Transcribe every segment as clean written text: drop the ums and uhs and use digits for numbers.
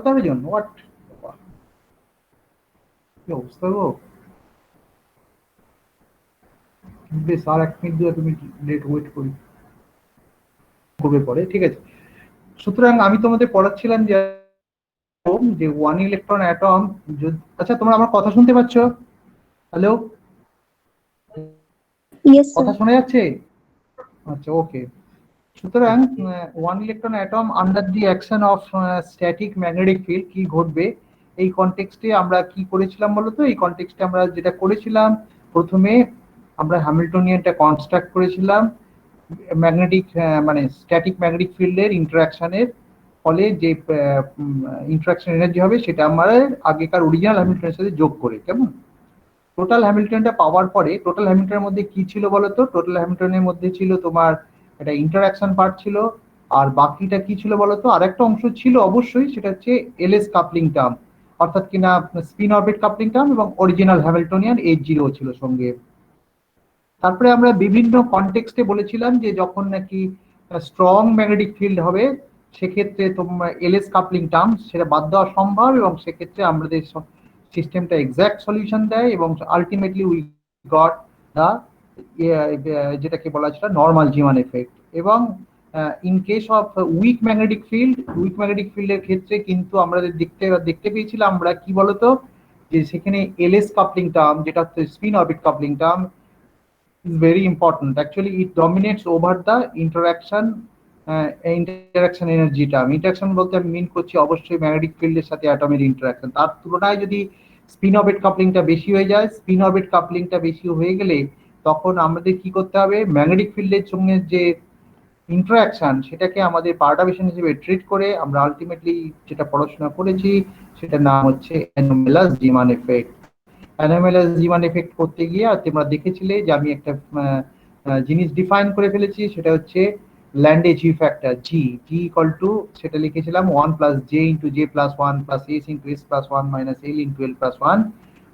কতারজন what, কি অবস্থা গো। বেশ আর 1 মিনিট 2 মিনিট লেট ওয়েট করি, করবে পরে, ঠিক আছে। সুতরাং আমি তোমাদের পড়াচ্ছিলাম যে যে ওয়ান ইলেকট্রন অ্যাটম, আচ্ছা তোমরা আমার কথা শুনতে পাচ্ছ? হ্যালো, Yes, কথা sir. শোনা যাচ্ছে? আচ্ছা, ওকে। সুতরাং one electron atom under the action of static magnetic field কি ঘটবে এই কনটেক্সটে আমরা কি করেছিলাম বলতো? এই কনটেক্সটে আমরা যেটা করেছিলাম, প্রথমে আমরা হ্যামিল্টনিয়ানটা কনস্ট্রাক্ট করেছিলাম, ম্যাগনেটিক মানে স্ট্যাটিক ম্যাগনেটিক ফিল্ডের ইন্টারাকশনের ফলে যে ইন্টারাকশন এনার্জি হবে সেটা আমরা আগেকার অরিজিনাল হ্যামিল্টনের সাথে যোগ করে, কেমন? টোটাল হ্যামিল্টনটা পাওয়ার পরে টোটাল হ্যামিল্টনের মধ্যে কি ছিল বলতো? টোটাল হ্যামিল্টনের মধ্যে ছিল তোমার একটা ইন্টারাকশন পার্ট ছিল, আর বাকিটা কি ছিল বলতো? আর একটা অংশ ছিল অবশ্যই, সেটা হচ্ছে এলএস কাপলিং টার্ম, অর্থাৎ কিনা স্পিন অরবিট কাপলিং টার্ম, এবং অরিজিনাল হ্যামিল্টনিয়ান H0 ছিল সঙ্গে। তারপরে আমরা বিভিন্ন কনটেক্সটে বলেছিলাম যে যখন নাকি স্ট্রং ম্যাগনেটিক ফিল্ড হবে সেক্ষেত্রে তোমার এলএস কাপলিং টার্ম সেটা বাদ দেওয়া সম্ভব, এবং সেক্ষেত্রে আমাদের সিস্টেমটা এক্সাক্ট সলিউশন দেয়, এবং আলটিমেটলি উই গট দা যেটাকে বলা হচ্ছে নর্মাল জিমান এফেক্ট। এবং in case of weak magnetic ফিল্ডের ক্ষেত্রে কিন্তু আমরা দেখতে পেয়েছিলাম আমরা কি বলতো, যে সেখানে এলএস কাপলিং টার্ম, যেটা হচ্ছে spin orbit coupling term, is very important. Actually, it dominates over the interaction energy term. Interaction বলতে আমি মিন করছি অবশ্যই ম্যাগনেটিক ফিল্ডের সাথে অ্যাটমের ইন্টারাকশন। তার তুলনায় যদি স্পিন অরবিট কাপলিংটা বেশি হয়ে যায়, স্পিন অরবিট কাপলিংটা বেশি হয়ে গেলে তখন আমাদের কি করতে হবে? ম্যাগনেটিক ফিল্ডের সঙ্গে যে ইন্টারাকশন সেটাকে আমাদের পার্টারবেশন হিসেবে ট্রিট করে আমরা আলটিমেটলি যেটা পড়াশোনা করেছি সেটার নাম হচ্ছে অ্যানোমালাস জিমান এফেক্ট। অ্যানোমালাস জিমান এফেক্ট করতে গিয়ে আর তোমরা দেখেছিলে যে আমি একটা জিনিস ডিফাইন করে ফেলেছি, সেটা হচ্ছে Lande G factor, G G equal to, সেটা লিখেছিলাম 1 plus J into J plus 1 plus S into S plus 1 minus L into L plus 1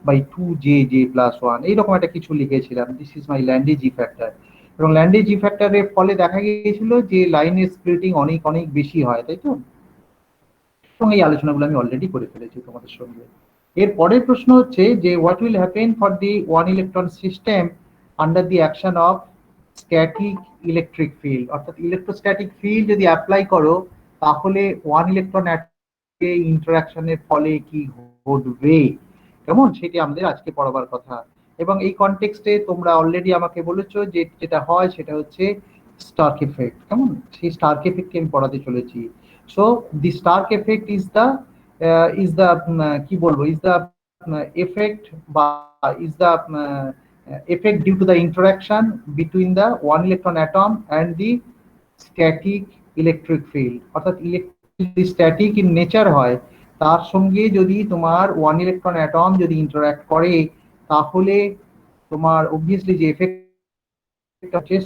by 2 J J plus 1, এইরকম একটা কিছু লিখেছিলাম। দিস ইজ মাই ল্যান্ডে জি ফ্যাক্টর। এবং ল্যান্ডে জি ফ্যাক্টরের ফলে দেখা গিয়েছিল যে লাইনের স্প্লিটিং অনেক অনেক বেশি হয়, তাই তো? এবং এই আলোচনাগুলো আমি অলরেডি করে ফেলেছি তোমাদের সঙ্গে। এর পরের প্রশ্ন হচ্ছে যে what will happen for the one electron system under the action of static electric field, অর্থাৎ ইলেকট্রোস্ট্যাটিক ফিল্ড যদি অ্যাপ্লাই করো তাহলে ওয়ান ইলেকট্রন ইন্টারাকশনের ফলে কি ঘটবে, কেমন? সেটি আমাদের আজকে পড়াবার কথা। এবং এই কনটেক্সটে তোমরা অলরেডি আমাকে বলেছো যে যেটা হয় সেটা হচ্ছে স্টার্ক এফেক্ট, কেমন? সেই স্টার্ক এফেক্টকে আমি পড়াতে চলেছি। So the Stark effect is the কি বলবো, ইজ দ্য effect বা is the effect due to the interaction between the one electron atom and the static electric field, অর্থাৎ ইলেকট্রিক স্ট্যাটিক ইন নেচার হয় তার সঙ্গে যদি তোমার ওয়ান ইলেকট্রন অ্যাটম যদি ইন্টারঅ্যাক্ট করে তাহলে তোমার অবভিয়াসলি যে এফেক্ট হচ্ছে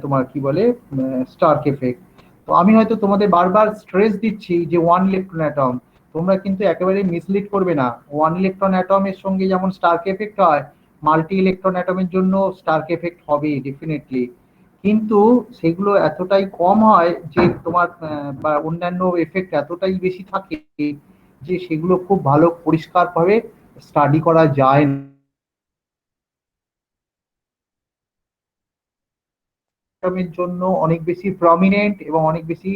তোমার কি বলে স্টার্ক এফেক্ট। তো আমি হয়তো তোমাদের বারবার স্ট্রেস দিচ্ছি যে ওয়ান ইলেকট্রন অ্যাটম, তোমরা কিন্তু একেবারে মিসলিড করবে না। ওয়ান ইলেকট্রন অ্যাটমের সঙ্গে যেমন স্টার্ক এফেক্ট হয়, মাল্টি ইলেকট্রন অ্যাটমের জন্য স্টার্ক এফেক্ট হবে ডেফিনেটলি, কিন্তু সেগুলো এতটাই কম হয় যে তোমার বা অন্যান্য এফেক্ট এতটাই বেশি থাকে যে সেগুলো খুব ভালো পরিষ্কারভাবে স্টাডি করা যায় না। জন্য অনেক বেশি প্রমিনেন্ট এবং অনেক বেশি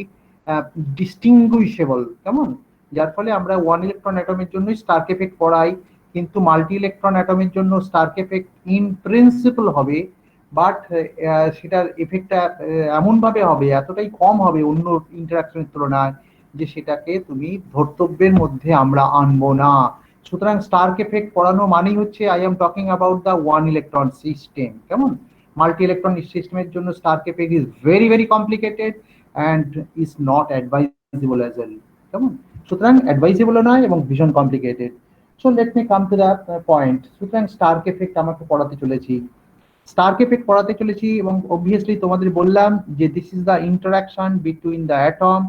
ডিস্টিংগুইশেবল, কেমন? যার ফলে আমরা ওয়ান ইলেকট্রন অ্যাটমের জন্য স্টার্ক এফেক্ট পড়াই, কিন্তু মাল্টি ইলেকট্রন অ্যাটমের জন্য স্টার্ক এফেক্ট ইন প্রিন্সিপল হবে, বাট সেটার এফেক্টটা এমনভাবে হবে, এতটাই কম হবে অন্য ইন্টারাকশনের তুলনায় যে সেটাকে তুমি ধর্তব্যের মধ্যে আমরা আনবো না। সুতরাং স্টার্ক এফেক্ট পড়ানো মানেই হচ্ছে I am talking about the one electron system, কেমন? মাল্টি ইলেকট্রন সিস্টেমের জন্য Stark effect is very very complicated and is not advisable as well, কেমন? সুতরাং অ্যাডভাইজেবল নয় এবং ভীষণ complicated. So let me come to the point. সুতরাং Stark effect আমাকে পড়াতে চলেছি, স্টার্ক এফেক্ট পড়াতে চলেছি, এবং অবভিয়াসলি তোমাদের বললাম যে this is the interaction between the atom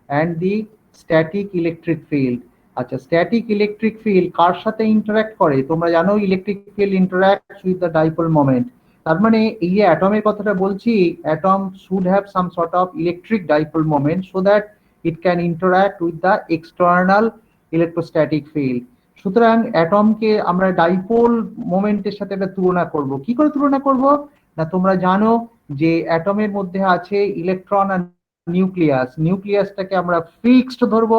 and the static electric field. আচ্ছা, স্ট্যাটিক ইলেকট্রিক ফিল্ড কার সাথে ইন্টারাক্ট করে? তোমরা জানো electric field ইন্টারাক্টস with the dipole moment. তার মানে এই যে অ্যাটমের কথাটা বলছি, atom should have some sort of electric dipole moment so that it can interact with the external electrostatic field. সুতরাং অ্যাটমকে আমরা ডাইপোল মোমেন্টের সাথে একটা তুলনা করব। কি করে তুলনা করব না, তোমরা জানো যে অ্যাটমের মধ্যে আছে ইলেকট্রন আর নিউক্লিয়াস। নিউক্লিয়াসটাকে আমরা ফিক্সড ধরবো,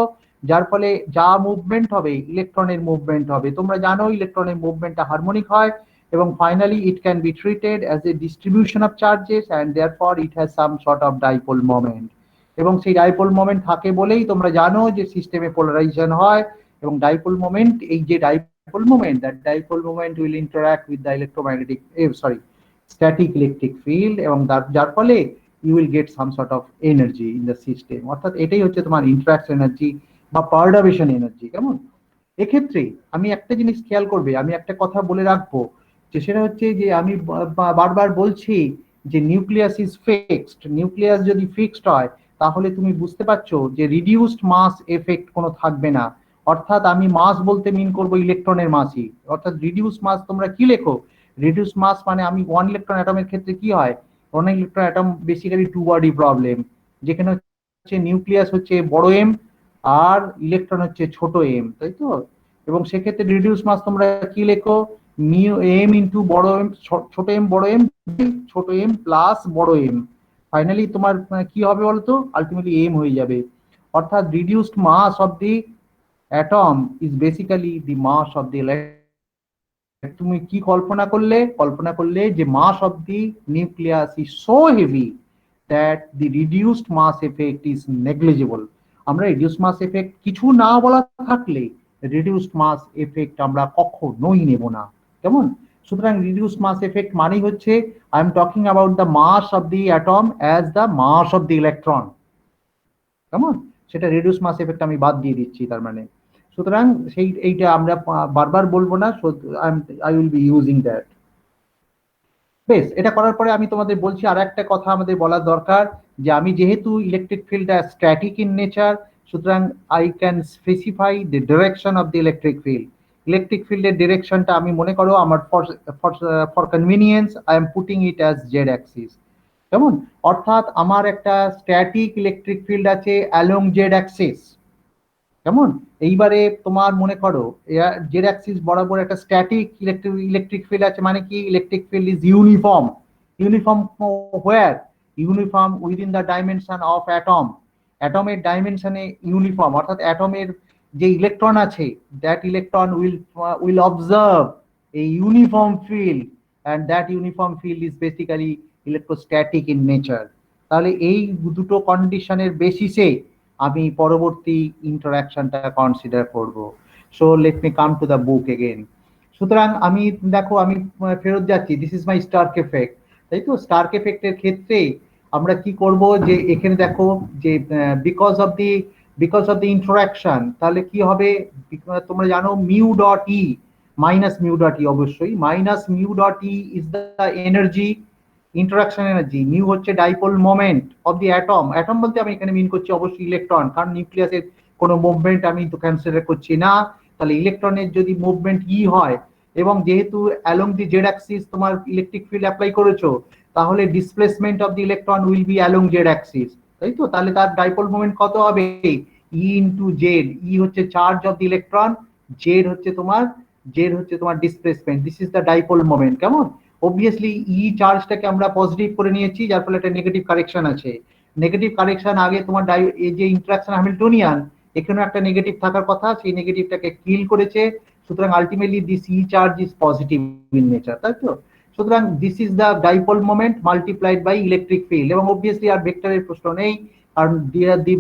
যার ফলে যা মুভমেন্ট হবে ইলেকট্রনের মুভমেন্ট হবে। তোমরা জানো ইলেকট্রনের মুভমেন্টটা হারমোনিক হয়, এবং finally it can be treated as a distribution of charges and therefore it has some sort of dipole moment. এবং সেই ডাইপোল মোমেন্ট থাকে বলেই তোমরা জানো যে সিস্টেমে পোলারাইজেশন হয়। এবং ডাইপোল মোমেন্ট, এই যে dipole moment, that dipole moment will interact with the electromagnetic static electric field, এবং যার ফলে you will get some sort of energy in the system. অর্থাৎ এটাই হচ্ছে তোমার ইন্টারাকশন এনার্জি বা পারটারবেশন এনার্জি। কেমন? এক্ষেত্রে আমি একটা জিনিস খেয়াল করবে, আমি একটা কথা বলে রাখবো, যে সেটা হচ্ছে যে আমি বারবার বলছি যে নিউক্লিয়াস ইজ ফিক্সড। নিউক্লিয়াস যদি ফিক্সড হয় তাহলে তুমি বুঝতে পারছো যে রিডিউসড মাস এফেক্ট কোনো থাকবে না। অর্থাৎ আমি মাস বলতে মিন করব ইলেকট্রনের মাসই। অর্থাৎ রিডিউস মাস তোমরা কি লেখো, রিডিউস মাস মানে আমি ওয়ান ইলেকট্রন অ্যাটমের ক্ষেত্রে কি হয়, one electron atom basically two body problem, যেখানে হচ্ছে নিউক্লিয়াস হচ্ছে বড় এম আর ইলেকট্রন হচ্ছে ছোট এম, তাই তো? এবং সেক্ষেত্রে রিডিউস মাস তোমরা কি লেখো, মিউ এম ইন্টু বড় এম, ছোট এম বড় এম, ছোট এম প্লাস বড় এম। ফাইনালি তোমার কি হবে বলতো, আলটিমেটলি এম হয়ে যাবে। অর্থাৎ reduced mass of the atom is basically the mass of the electron. তুমি কি কল্পনা করলে যে mass of the nucleus is so heavy that the reduced mass effect is negligible. আমরা রিডিউসড মাস এফেক্ট কিছু না বলা থাকলে রিডিউসড মাস এফেক্ট আমরা কখনোই নেব না। কেমন? সুতরাং রিডিউসড মাস এফেক্ট মানেই হচ্ছে I am talking about the mass of the atom as the mass of the electron. কেমন? সেটা রিডিউস মাস এফেক্ট আমি বাদ দিয়ে দিচ্ছি তার মানে। সুতরাং এইটা আমরা বারবার বলবো না, I will be using that. বেশ, এটা করার পরে আমি তোমাদের বলছি আর একটা কথা আমাদের বলার দরকার, যে আমি যেহেতু ইলেকট্রিক ফিল্ডটা স্ট্যাটিক ইন নেচার, সুতরাং I can specify the direction of the electric field. Electric ফিল্ডের ডিরেকশনটা আমি মনে করো আমার for convenience I am putting it as Z Axis. কেমন? অর্থাৎ আমার একটা স্ট্যাটিক ইলেকট্রিক ফিল্ড আছে অ্যালং জেড অ্যাক্সিস। কেমন? এইবারে তোমার মনে করো জেড অ্যাক্সিস বরাবর একটা স্ট্যাটিক ইলেকট্রিক ফিল্ড আছে, মানে কি electric field is uniform. Uniform where? Uniform within the dimension of atom. অ্যাটমের ডাইমেনশনে ইউনিফর্ম, অর্থাৎ অ্যাটমের যে ইলেকট্রন আছে that electron will observe a uniform field, and that uniform field is basically electrostatic in nature. তাহলে এই দুটো কন্ডিশনের বেসিসে আমি পরবর্তী ইন্টারাকশনটা কনসিডার করব। So let me come to the book again. সুতরাং আমি দেখো আমি ফেরত যাচ্ছি, this is my Stark effect, তাই তো? স্টার্ক এফেক্টের ক্ষেত্রে আমরা কি করব, যে এখানে দেখো যে বিকজ অফ দি ইন্টারাকশন, তাহলে কি হবে, তোমরা জানো mu dot E minus mu dot E, অবশ্যই minus mu dot E is the energy, interaction energy. Mu হচ্ছে dipole moment of the atom. Atom বলতে আমি এখানে মিন করছি অবশ্যই ইলেকট্রন, কারণ নিউক্লিয়াসের কোনো মুভমেন্ট আমি তো কনসিডার করছি না। তাহলে ইলেকট্রনের যদি মুভমেন্ট ই হয়, এবং যেহেতু অ্যালং দি জেড অ্যাক্সিস তোমার ইলেকট্রিক ফিল্ড অ্যাপ্লাই করেছো, তাহলে displacement of the electron will be along z Axis, তাই তো? তাহলে তার ডাইপোল মোমেন্ট কত হবে, ই ইন্টু জেড। ই হচ্ছে charge of the electron, z হচ্ছে তোমার displacement. This is the dipole moment. কেমন? অবভিয়াসলি ই চার্জটাকে আমরা পজিটিভ করে নিয়েছি, যার ফলে একটা নেগেটিভ কারেকশন আছে। নেগেটিভ কারেকশন আগে তোমার এই যে ইন্টারাকশন হ্যামিল্টনিয়ান, এখানে একটা নেগেটিভ থাকার কথা, সেই নেগেটিভটাকে কিল করেছে। সুতরাং ultimately this e charge is positive in nature, তাই তো? সুতরাং this is the dipole moment multiplied by electric field. এবং অবভিয়াসলি আর ভেক্টরের প্রশ্ন নেই, কারণ the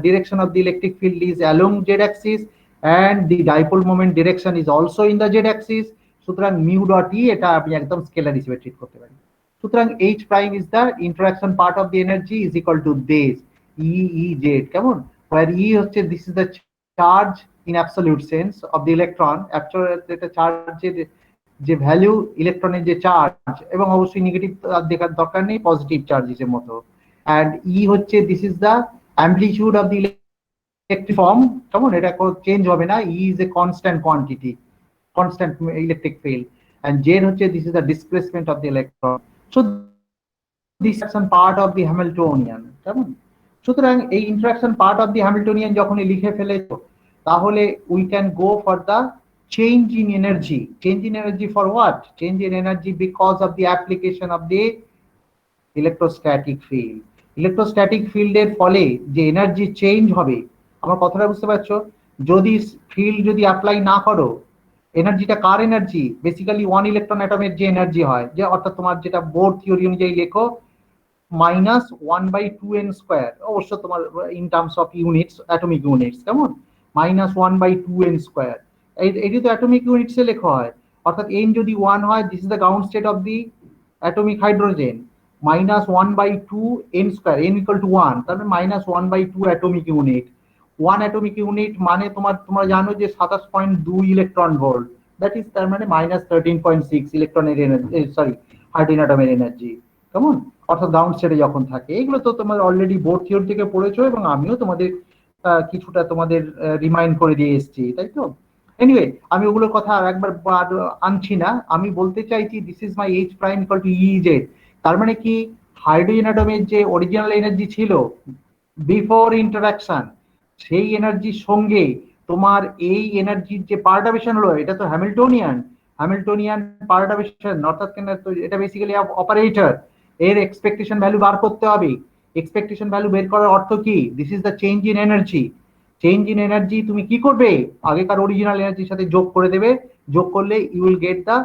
direction of the electric field is along z axis and the dipole moment direction is also in the z axis. সুতরাং mu dot ই এটা আমি একদম স্কেলার হিসেবে ট্রিট করতে পারি। সুতরাং H prime is the interaction part of the energy is equal to this E E Z. কেমন? where ই হচ্ছে this is the charge in absolute sense of the electron. এটা চার্জের যে ভ্যালু, ইলেকট্রনের যে চার্জ, এবং অবশ্যই নেগেটিভ দেখার দরকার নেই, পজিটিভ চার্জের মতো। অ্যান্ড ই হচ্ছে this is the amplitude of the electric form. কেমন? এটা চেঞ্জ হবে না, E is a constant quantity, constant electric field. and z হচ্ছে this is the displacement of the electron. So this is some part of the Hamiltonian. কেমন? সুতরাং এই interaction part of the Hamiltonian যখনই লিখে ফেলেছো, তাহলে we can go for the change in energy. Change in energy for what? Change in energy because of the application of the electrostatic field. Electrostatic ফিল্ডের ফলে যে এনার্জি চেঞ্জ হবে, আমার কথাটা বুঝতে পারছো? যদি ফিল্ড যদি অ্যাপ্লাই না করো, এনার্জিটা কার এনার্জি? বেসিক্যালি ওয়ান ইলেকট্রন অ্যাটমের যে এনার্জি হয়, যে অর্থাৎ তোমার যেটা বোর থিওরি অনুযায়ী লেখো মাইনাস 1/2n², অবশ্য তোমার in terms of units, atomic units, কেমন? -1/2n², এটি তো অ্যাটমিক ইউনিটসে লেখা হয়। অর্থাৎ n যদি 1 হয়, this is the ground state of the atomic hydrogen, -1/2n², n equal to 1, তার মানে -1/2 অ্যাটমিক ইউনিট। 1 অ্যাটমিক ইউনিট মানে তোমরা জানো যে 27.2 ইলেকট্রন ভোল্ট, দ্যাট ইজ তার মানে -13.6 ইলেকট্রনের এনার্জি, সরি হাইড্রোজেন অ্যাটমের এনার্জি, কেমন? অর্থাৎ গ্রাউন্ড স্টেটে যখন থাকে। এগুলো তো তোমার অলরেডি বোর্ড থিওরি থেকে পড়েছো, এবং আমিও তোমাদের কিছুটা তোমাদের রিমাইন্ড করে দিয়ে এসেছি, তাই তো? এনিওয়ে, আমি ওগুলোর কথা আর একবার আনছি না। আমি বলতে চাইছি this is my H prime equal to EZ. তার মানে কি, হাইড্রোজেন অ্যাটমের যে অরিজিনাল এনার্জি ছিল বিফোর ইন্টারাকশন, সেই এনার্জির সঙ্গে তোমার এই এনার্জির যে পার্টাবেশন হলো, এটা তো হ্যামিল্টনিয়ান। হ্যামিল্টনিয়ান পার্টাবেশন অর্থাৎ এটা বেসিক্যালি অপারেটর, এর এক্সপেকটেশন ভ্যালু বার করতে হবে। এক্সপেকটেশন ভ্যালু বের করার অর্থ কি? This is the change in energy. Change in energy তুমি কি করবে? আগেকার অরিজিনাল এনার্জির সাথে যোগ করে দেবে। যোগ করলে you will get the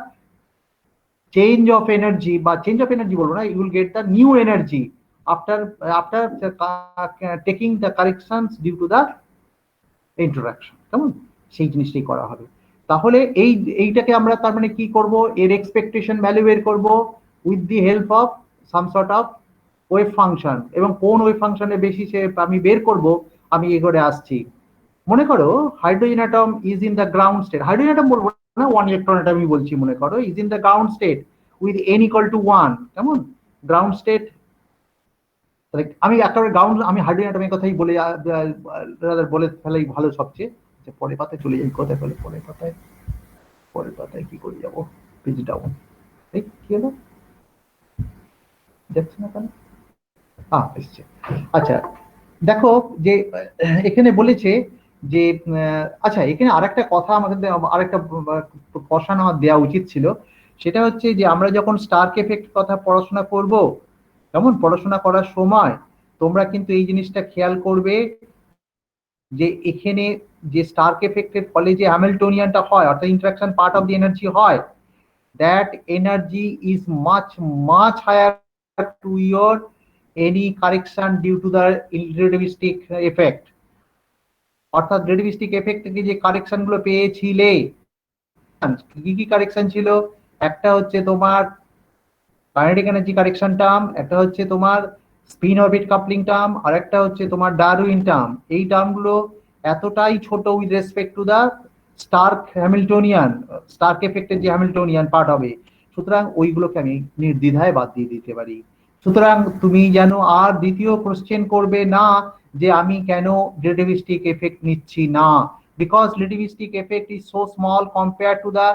change of energy, বা চেঞ্জ অফ এনার্জি বলবো না, you will get the new energy after after taking the corrections due to the interaction, কেমন? সেই জিনিসটাই করা হবে। তাহলে এইটাকে আমরা তার মানে কি করব? এর এক্সপেকটেশন ভ্যালু বের করব with the help of some sort of wave function. এবং কোন ওয়েভ ফাংশনের বেসিসে আমি বের করব, আমি এগোরে আসছি। মনে করো hydrogen atom is in the ground state, hydrogen atom বলবো না, ওয়ান ইলেকট্রন অ্যাটমই বলছি, মনে করো is in the ground state with n equal to 1, কেমন? গ্রাউন্ড স্টেট, আমি একেবারে গ্রাউন্ড, আমি হাইড্রোজেন অ্যাটমের কথাই বলে ফেলাই ভালো সবচেয়ে। পরের পাতায় চলে যাই, কোথায় ফেলে পরের পাতায় কি করে যাবো? পেজ ডাউন, এই কি হলো, যাচ্ছে না কেন? এসছে। আচ্ছা, দেখো যে এখানে বলেছে যে আচ্ছা, এখানে আরেকটা কথা আমাদের, আরেকটা কষান আমার দেওয়া উচিত ছিল। সেটা হচ্ছে যে আমরা যখন স্টার্ক এফেক্ট কথা পড়াশোনা করব, যেমন পড়াশোনা করার সময় তোমরা কিন্তু এই জিনিসটা খেয়াল করবে যে এখানে যে স্টার্ক এফেক্টের ফলে যে হ্যামিল্টনিয়ানটা হয়, অর্থাৎ interaction part of the energy হয়, that energy is much higher to your any correction due to the relativistic effect। অর্থাৎ রিলেটিভিস্টিক এফেক্ট থেকে যে কারেকশন গুলো পেয়েছিলে, কি কি কারেকশন ছিল? একটা হচ্ছে তোমার কাইনেটিক এনার্জি কারেকশন টার্ম, একটা হচ্ছে তোমার স্পিন অরবিট কাপলিং টার্ম, আর একটা হচ্ছে তোমার ডারউইন টার্ম। এই টার্মগুলো এতটাই ছোট with respect to the Stark Hamiltonian, Stark এফেক্টের যে হ্যামিল্টনিয়ান পার্ট হবে, সুতরাং ওইগুলোকে আমি নির্দ্বিধায় বাদ দিয়ে দিতে পারি। সুতরাং তুমি যেন আর দ্বিতীয় কোশ্চেন করবে না যে আমি কেন রিলেটিভিস্টিক এফেক্ট নিচ্ছি না, because relativistic effect is so small compare to the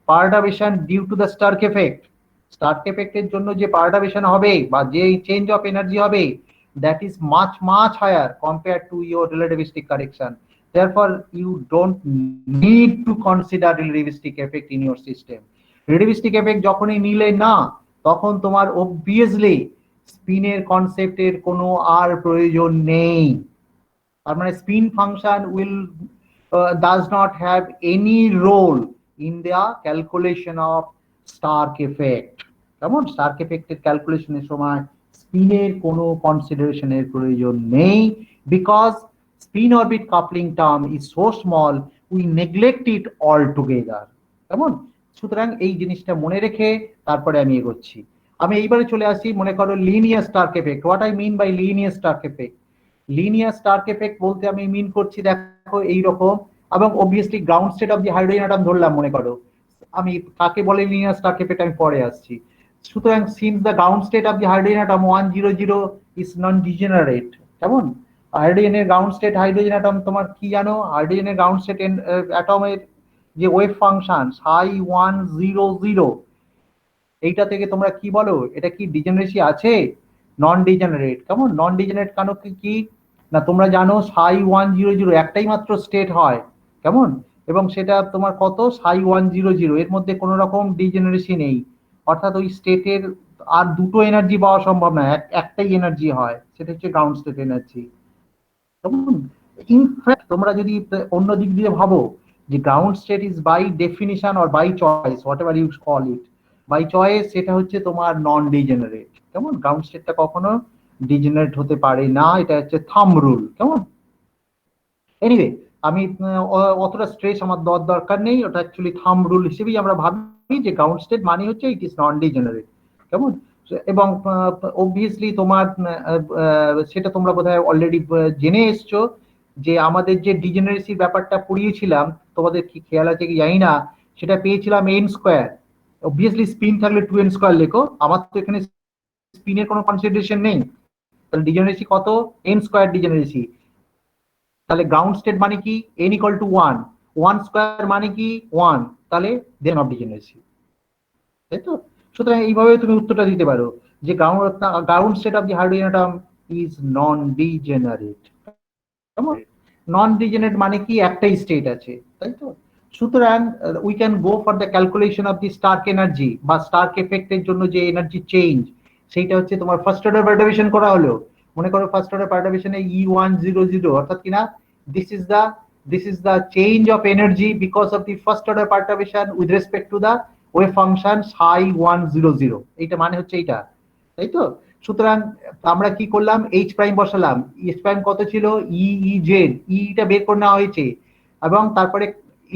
perturbation due to the Stark effect. Stark এফেক্টের জন্য যে পারটারবেশন হবে বা যে চেঞ্জ অফ এনার্জি হবে, that is much higher compared to your relativistic correction, therefore you don't need to consider relativistic effect in your system। relativistic effect যখনই নিলে না, তখন তোমার obviously স্পিনের কনসেপ্টের কোনো আর প্রয়োজন নেই। তার মানে spin function will does not have any role in the calculation of stark effect। কেমন? স্টার্ক এফেক্টের ক্যালকুলেশনের সময় স্পিনের কোনো কনসিডারেশনের প্রয়োজন নেই, because spin orbit coupling term is so small we neglect it all together, কেমন? সুতরাং এই জিনিসটা মনে রেখে তারপরে আমি এগোচ্ছি। আমি এইবারে চলে আসি, মনে করো linear Stark effect. What I mean by linear Stark effect? Linear Stark effect বলতে আমি মিন করছি, দেখো এইরকম, এবং obviously ground state of the hydrogen atom ধরলাম, মনে করো। আমি কাকে বলে লিনিয়ার স্টার্ক এফেক্ট আমি পরে আসছি। সুতরাং since the ground state of the hydrogen atom 100 is non degenerate, কেমন? হাইড্রোজেনের গ্রাউন্ড স্টেট হাইড্রোজেন অ্যাটম তোমার কি জানো? হাইড্রোজেনের গ্রাউন্ড স্টেট অ্যাটমের যে ওয়েভ ফাংশন ψ100, এইটা থেকে তোমরা কি বলো? এটা কি ডিজেনারেসি আছে? নন ডিজেনারেট। কেমন? নন ডিজেনারেট কেন কি না, তোমরা জানো ψ100 একটাই মাত্র স্টেট হয়, কেমন? এবং সেটা তোমার কত ψ100, এর মধ্যে কোনো রকম ডিজেনারেসি নেই, অর্থাৎ ওই স্টেটের আর দুটো এনার্জি পাওয়া সম্ভব না, একটাই এনার্জি হয়, সেটা হচ্ছে গ্রাউন্ড স্টেট এনার্জি। কেমন? ইনফ্যাক্ট তোমরা যদি অন্য দিক দিয়ে ভাবো যে ground state is by definition or by choice, whatever you call it, by choice সেটা হচ্ছে তোমার নন ডিজেনারেট। কেমন? গ্রাউন্ড স্টেটটা কখনো ডিজেনারেট হতে পারে না, এটা হচ্ছে থাম রুল। কেমন? এনিওয়ে, আমি অতটা স্ট্রেস আমার দেওয়ার দরকার নেই, ওটা অ্যাকচুয়ালি থাম রুল হিসেবেই আমরা ভাবি যে গ্রাউন্ড স্টেট মানে হচ্ছে ইট ইজ নন ডিজেনারেট। কেমন? এবং অবভিয়াসলি তোমার সেটা তোমরা বোধহয় অলরেডি জেনে এসছো যে আমাদের যে ডিজেনারেসির ব্যাপারটা পড়িয়েছিলাম, তোমাদের কি খেয়াল আছে কি জানি না, সেটা পেয়েছিলাম এন স্কোয়ার। অবভিয়াসলি স্পিন থাকলে 2n স্কোয়ার লেখো, আমার তো এখানে স্পিনের কোনো কনসিডারেশন নেই, তাহলে ডিজেনারেসি কত? N square degeneracy. তাহলে গ্রাউন্ড স্টেট মানে কি? n ইকুয়াল টু 1, 1 স্কোয়ার মানে কি 1, তাহলে দেন অফ ডিজেনারেসি। তাই তো? সুতরাং এইভাবে তুমি উত্তরটা দিতে পারো যে ground state of the hydrogen atom is non degenerate. Non degenerate মানে কি? একটাই স্টেট আছে, তাই তো? সুতরাং we can go for the calculation of the Stark energy বা স্টার্ক এফেক্টের জন্য যে এনার্জি চেঞ্জ, সেইটা হচ্ছে তোমার ফার্স্ট অর্ডার পারটারবেশন করা হলো। মনে করো ফার্স্ট অর্ডার পারটারবেশনে E100, অর্থাৎ কিনা this is the change of energy because of the first order perturbation with respect to the wave function ψ100, এইটা মানে হচ্ছে এইটা, তাই তো? সুতরাং আমরা কি করলাম? এইচ প্রাইম বসালাম, এইচ প্রাইম কত ছিল? জেড, ইটা বের করে নেওয়া হয়েছে, এবং তারপরে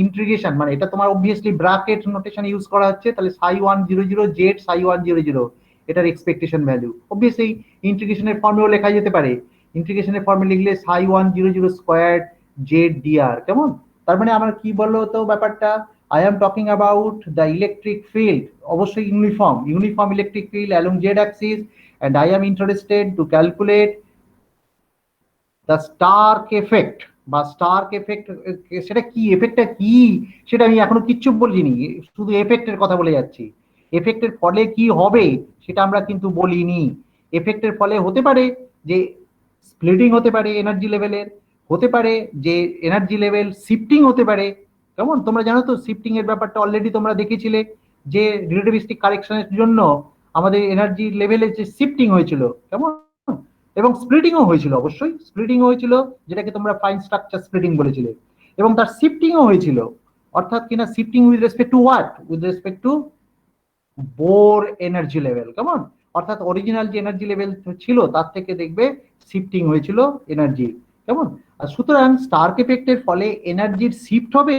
ইন্টিগ্রেশন, মানে এটা তোমার অবভিয়াসলি ব্র্যাকেট নোটেশন ইউজ করা হচ্ছে, তাহলে ψ100 জেড ψ100, এটার এক্সপেকটেশন ভ্যালু অবভিয়াসলি ইন্টিগ্রেশনের ফর্মেও লেখা যেতে পারে। ইন্টিগ্রেশনের ফর্মে লিখলে ψ100 স্কোয়ার জেড ডিআর। কেমন? তার মানে আমার কি বললো তো ব্যাপারটা? I am talking about the electric field, অবশ্যই uniform electric field along z axis, and I am interested to calculate the Stark effect বা স্টার্ক এফেক্ট। সেটা কি, এফেক্টটা কি সেটা আমি এখনো কিচ্ছু বলিনি, শুধু এফেক্টের কথা বলে যাচ্ছি। এফেক্টের ফলে কি হবে সেটা আমরা কিন্তু বলিনি। এফেক্টের ফলে হতে পারে যে স্প্লিটিং হতে পারে এনার্জি লেভেলের, হতে পারে যে এনার্জি লেভেল শিফটিং হতে পারে। কেমন? তোমরা জানো তো শিফটিং এর ব্যাপারটা অলরেডি তোমরা দেখেছিলে যে রিলেটিভিস্টিক কারেকশনের জন্য আমাদের এনার্জি লেভেলে যে শিফটিং হয়েছিল, কেমন? এবং স্প্লিটিংও হয়েছিল, অবশ্যই স্প্লিটিং হয়েছিল, যেটাকে তোমরা ফাইন স্ট্রাকচার স্প্লিটিং বলেছিলে, এবং তার শিফটিংও হয়েছিল, অর্থাৎ কিনা shifting with respect to what? With respect to Bohr energy level. কেমন? অর্থাৎ অরিজিনাল যে এনার্জি লেভেল ছিল তার থেকে দেখবে শিফটিং হয়েছিল এনার্জি। কেমন? আর সুতরাং স্টার্ক এফেক্টের ফলে এনার্জির শিফট হবে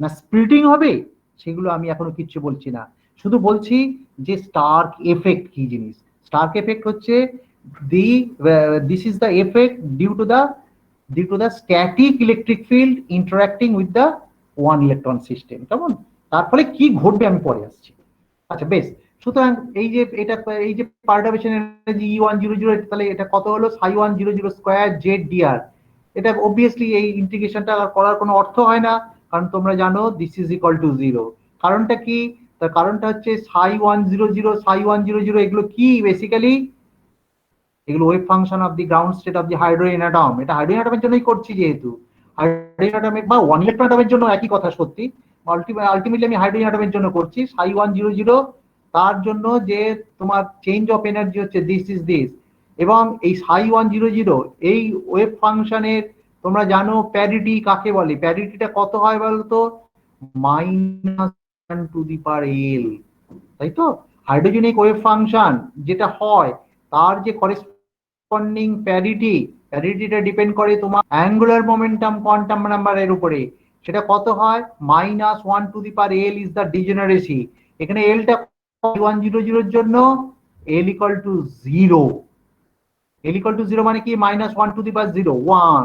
না স্প্লিটিং হবে সেগুলো আমি এখনো কিচ্ছু বলছি না, শুধু বলছি যে স্টার্ক এফেক্ট কি জিনিস। স্টার্ক এফেক্ট হচ্ছে the this is the effect due to the static electric field interacting with the one electron system। কেমন? তার ফলে কি ঘটবে আমি পরে আসছি। আচ্ছা বেশ, সুতরাং এই যে এটা এই যে পারটারবেশন এনার্জি E100, তাহলে এটা কত হলো? ψ100 স্কয়ার জেড ডিআর। এটা অবভিয়াসলি এই ইন্টিগ্রেশনটা করার কোনো অর্থ হয় না, কারণ তোমরা জানো দিস ইজ ইকুয়াল টু 0। কারণটা কি? তার কারণটা হচ্ছে ψ100 এগুলো কি বেসিক্যালি? এগুলো wave function of the ground state of the hydrogen atom. এটা হাইড্রোজেন অ্যাটমের জন্যই করছি, যেহেতু হাইড্রোজেন অ্যাটমে বা ওয়ান ইলেকট্রন অ্যাটমের জন্য একই কথা সত্যি, আলটিমেটলি আমি হাইড্রোজেন অ্যাটমের জন্য করছি ψ100, তার জন্য যে তোমার চেঞ্জ অফ এনার্জি হচ্ছে দিস ইজ দিস। এবং এই ψ100 এই ওয়েভ ফাংশনের তোমরা জানো প্যারিটি কাকে বলে? প্যারিটিটা কত হয় বলতো? -1/L, তাই তো? হাইড্রোজেনিক ওয়েভ ফাংশন যেটা হয় তার যে করেসপন্ডিং প্যারিটিটা ডিপেন্ড করে তোমার অ্যাঙ্গুলার মোমেন্টাম কোয়ান্টাম নাম্বারের উপরে। সেটা কত হয়? -1/L is the ডিজেনারেসি। এখানে এলটা 100 জন্য L equal to 0। L equal to 0 মানে কি? -1/0 1।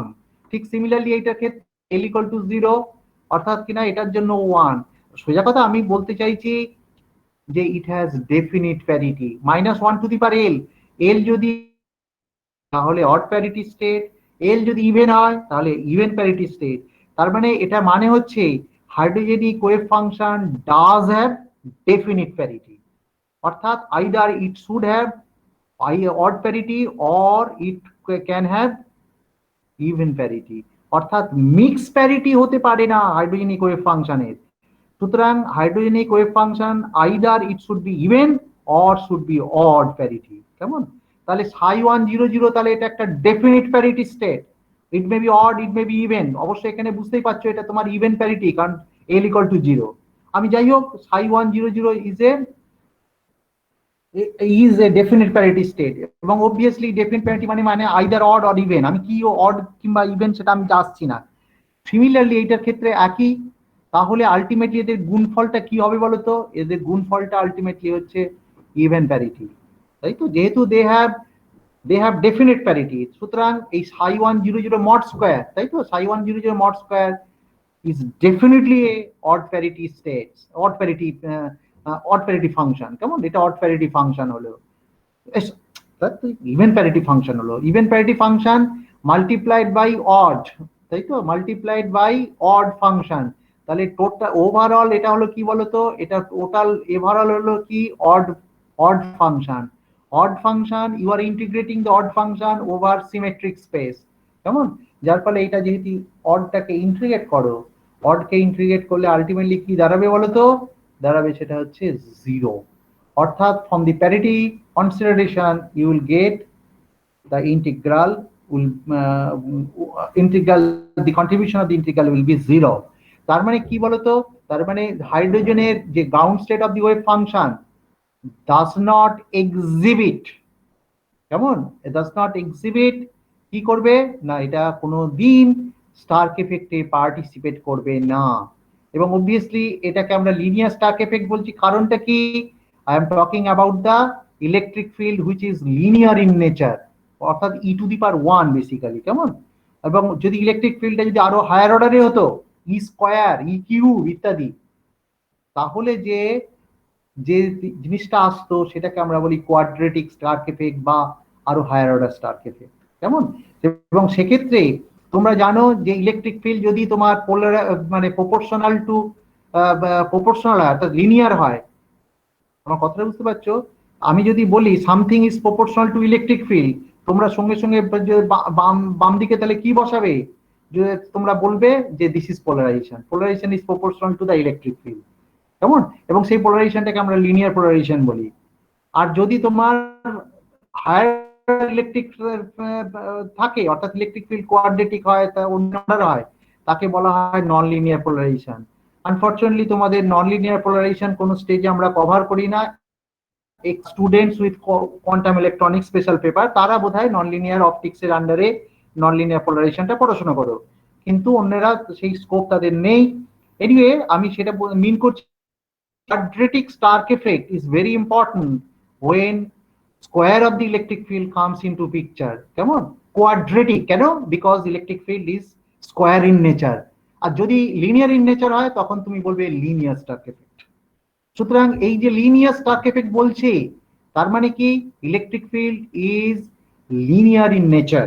ঠিক সিমিলারলি এইটার ক্ষেত্রে L ইকুয়াল টু 0, অর্থাৎ কিনা এটার জন্য 1। সোজা কথা আমি বলতে চাইছি যে it has definite parity -1/L। এল যদি তাহলে অড প্যারিটি স্টেট, এল যদি ইভেন হয় তাহলে ইভেন প্যারিটি স্টেট। তার মানে এটা মানে হচ্ছে hydrogenic wave function does have definite parity, অর্থাৎ either it should have odd parity or it can have even parity, অর্থাৎ মিক্স প্যারিটি হতে পারে না হাইড্রোজেনিক ওয়েভ ফাংশনের। সুতরাং hydrogenic wave function either it should be even or should be odd parity. কেমন? তাহলে ψ100 তাহলে এটা একটা definite parity state, it may be odd it may be even. অবশ্যই এখানে বুঝতেই পারছো এটা তোমার ইভেন প্যারিটি, কারণ l equal to 0। আমি যাই হোক ψ100 is a definite parity state, এবং obviously definite parity মানে either odd or even। আমি কি odd কিংবা even সেটা আমি আসছি না। সিমিলারলি এইটার ক্ষেত্রে একই। তাহলে আলটিমেটলি এদের গুণফলটা কি হবে বলতো? এদের গুণফলটা আলটিমেটলি হচ্ছে ইভেন প্যারিটি, তাই তো? যেহেতু দে হ্যাভ ডেফিনিট প্যারিটি, সুতরাং এই ψ100 মড স্কয়ার, তাই তো? ψ100 mod square is definitely a odd parity states, odd parity function। কেমন? এটা odd parity function হলো, ইভেন প্যারিটি ফাংশন হলো। Even parity function multiplied by odd, তাই তো? Multiplied by odd function. তাহলে টোটাল ওভারঅল এটা হলো কি বলতো? এটা টোটাল ওভারঅল হলো কি? Odd function. Odd function, you are integrating the odd function over symmetric space. কেমন? যার ফলে এটা যেহেতু অডটাকে ইন্টিগ্রেট করো, অডকে ইন্টিগ্রেট করলে আলটিমেটলি কি দাঁড়াবে বলতো? দাঁড়াবে সেটা হচ্ছে 0। অর্থাৎ from the parity consideration you will get the integral will the contribution of the integral will be 0। তার মানে কি বলতো? তার মানে হাইড্রোজেনের যে ground state of the wave function does not exhibit, কেমন? does not exhibit কি করবে না? এটা কোনো দিন স্টার্ক এফেক্টে পার্টিসিপেট করবে না। এবং অবভিয়াসলি এটাকে আমরা লিনিয়ার স্টার্ক এফেক্ট বলছি, কারণটা কি? I am talking about the electric field which is linear in nature, অর্থাৎ e to the power 1 basically. কেমন? এবং যদি ইলেকট্রিক ফিল্ডটা যদি আরো হায়ার অর্ডারে হতো, ই স্কয়ার, ই কিউব ইত্যাদি, তাহলে যে যে জিনিসটা আসতো সেটাকে আমরা বলি কোয়াড্রেটিক স্টার্ক এফেক্ট বা আরো হায়ার অর্ডার স্টার্ক এফেক্ট। কেমন? এবং সেক্ষেত্রে তোমরা জানো যে ইলেকট্রিক ফিল্ড যদি তোমার পোলার মানে প্রপোর্শনাল টু প্রপোর্শনাল হয়, অর্থাৎ লিনিয়ার হয়, আমার কথাটা বুঝতে পারছো? আমি যদি বলি something is proportional to electric field, তোমরা সঙ্গে সঙ্গে বাম দিকে তাহলে কি বসাবে? যে তোমরা বলবে যে this is polarisation, polarisation is proportional to the electric field. কেমন? এবং সেই পোলারাইজেশনটাকে আমরা লিনিয়ার পোলারাইজেশন বলি। আর যদি তোমার হায়ার ইলেকট্রিক থাকে, অর্থাৎ ইলেকট্রিক ফিল্ড কোয়াড্রেটিক হয়, তা অন্য হয়, তাকে বলা হয় নন লিনিয়ার পোলারাইজেশন। আনফরচুনেটলি তোমাদের নন লিনিয়ার পোলারাইজেশন কোন স্টেজে আমরা কভার করি না। Students with quantum electronics special paper তারা বোধহয় নন লিনিয়ার অপটিক্স এর আন্ডারে নন লিনিয়ার পোলারাইজেশনটা পড়াশোনা করো, কিন্তু অন্যরা সেই স্কোপ তাদের নেই। এনিওয়ে আমি সেটা মিন করছি, quadratic Stark effect is very important when square of the electric field comes into picture। কেমন? কোয়াড্রেটিক কেন? Because electric field is square in nature. আর যদি লিনিয়ার ইন নেচার হয় তখন তুমি বলবে লিনিয়ার স্টার্ক এফেক্ট। সুতরাং এই যে লিনিয়ার স্টার্ক এফেক্ট বলছে, তার মানে কি? Electric field is linear in nature,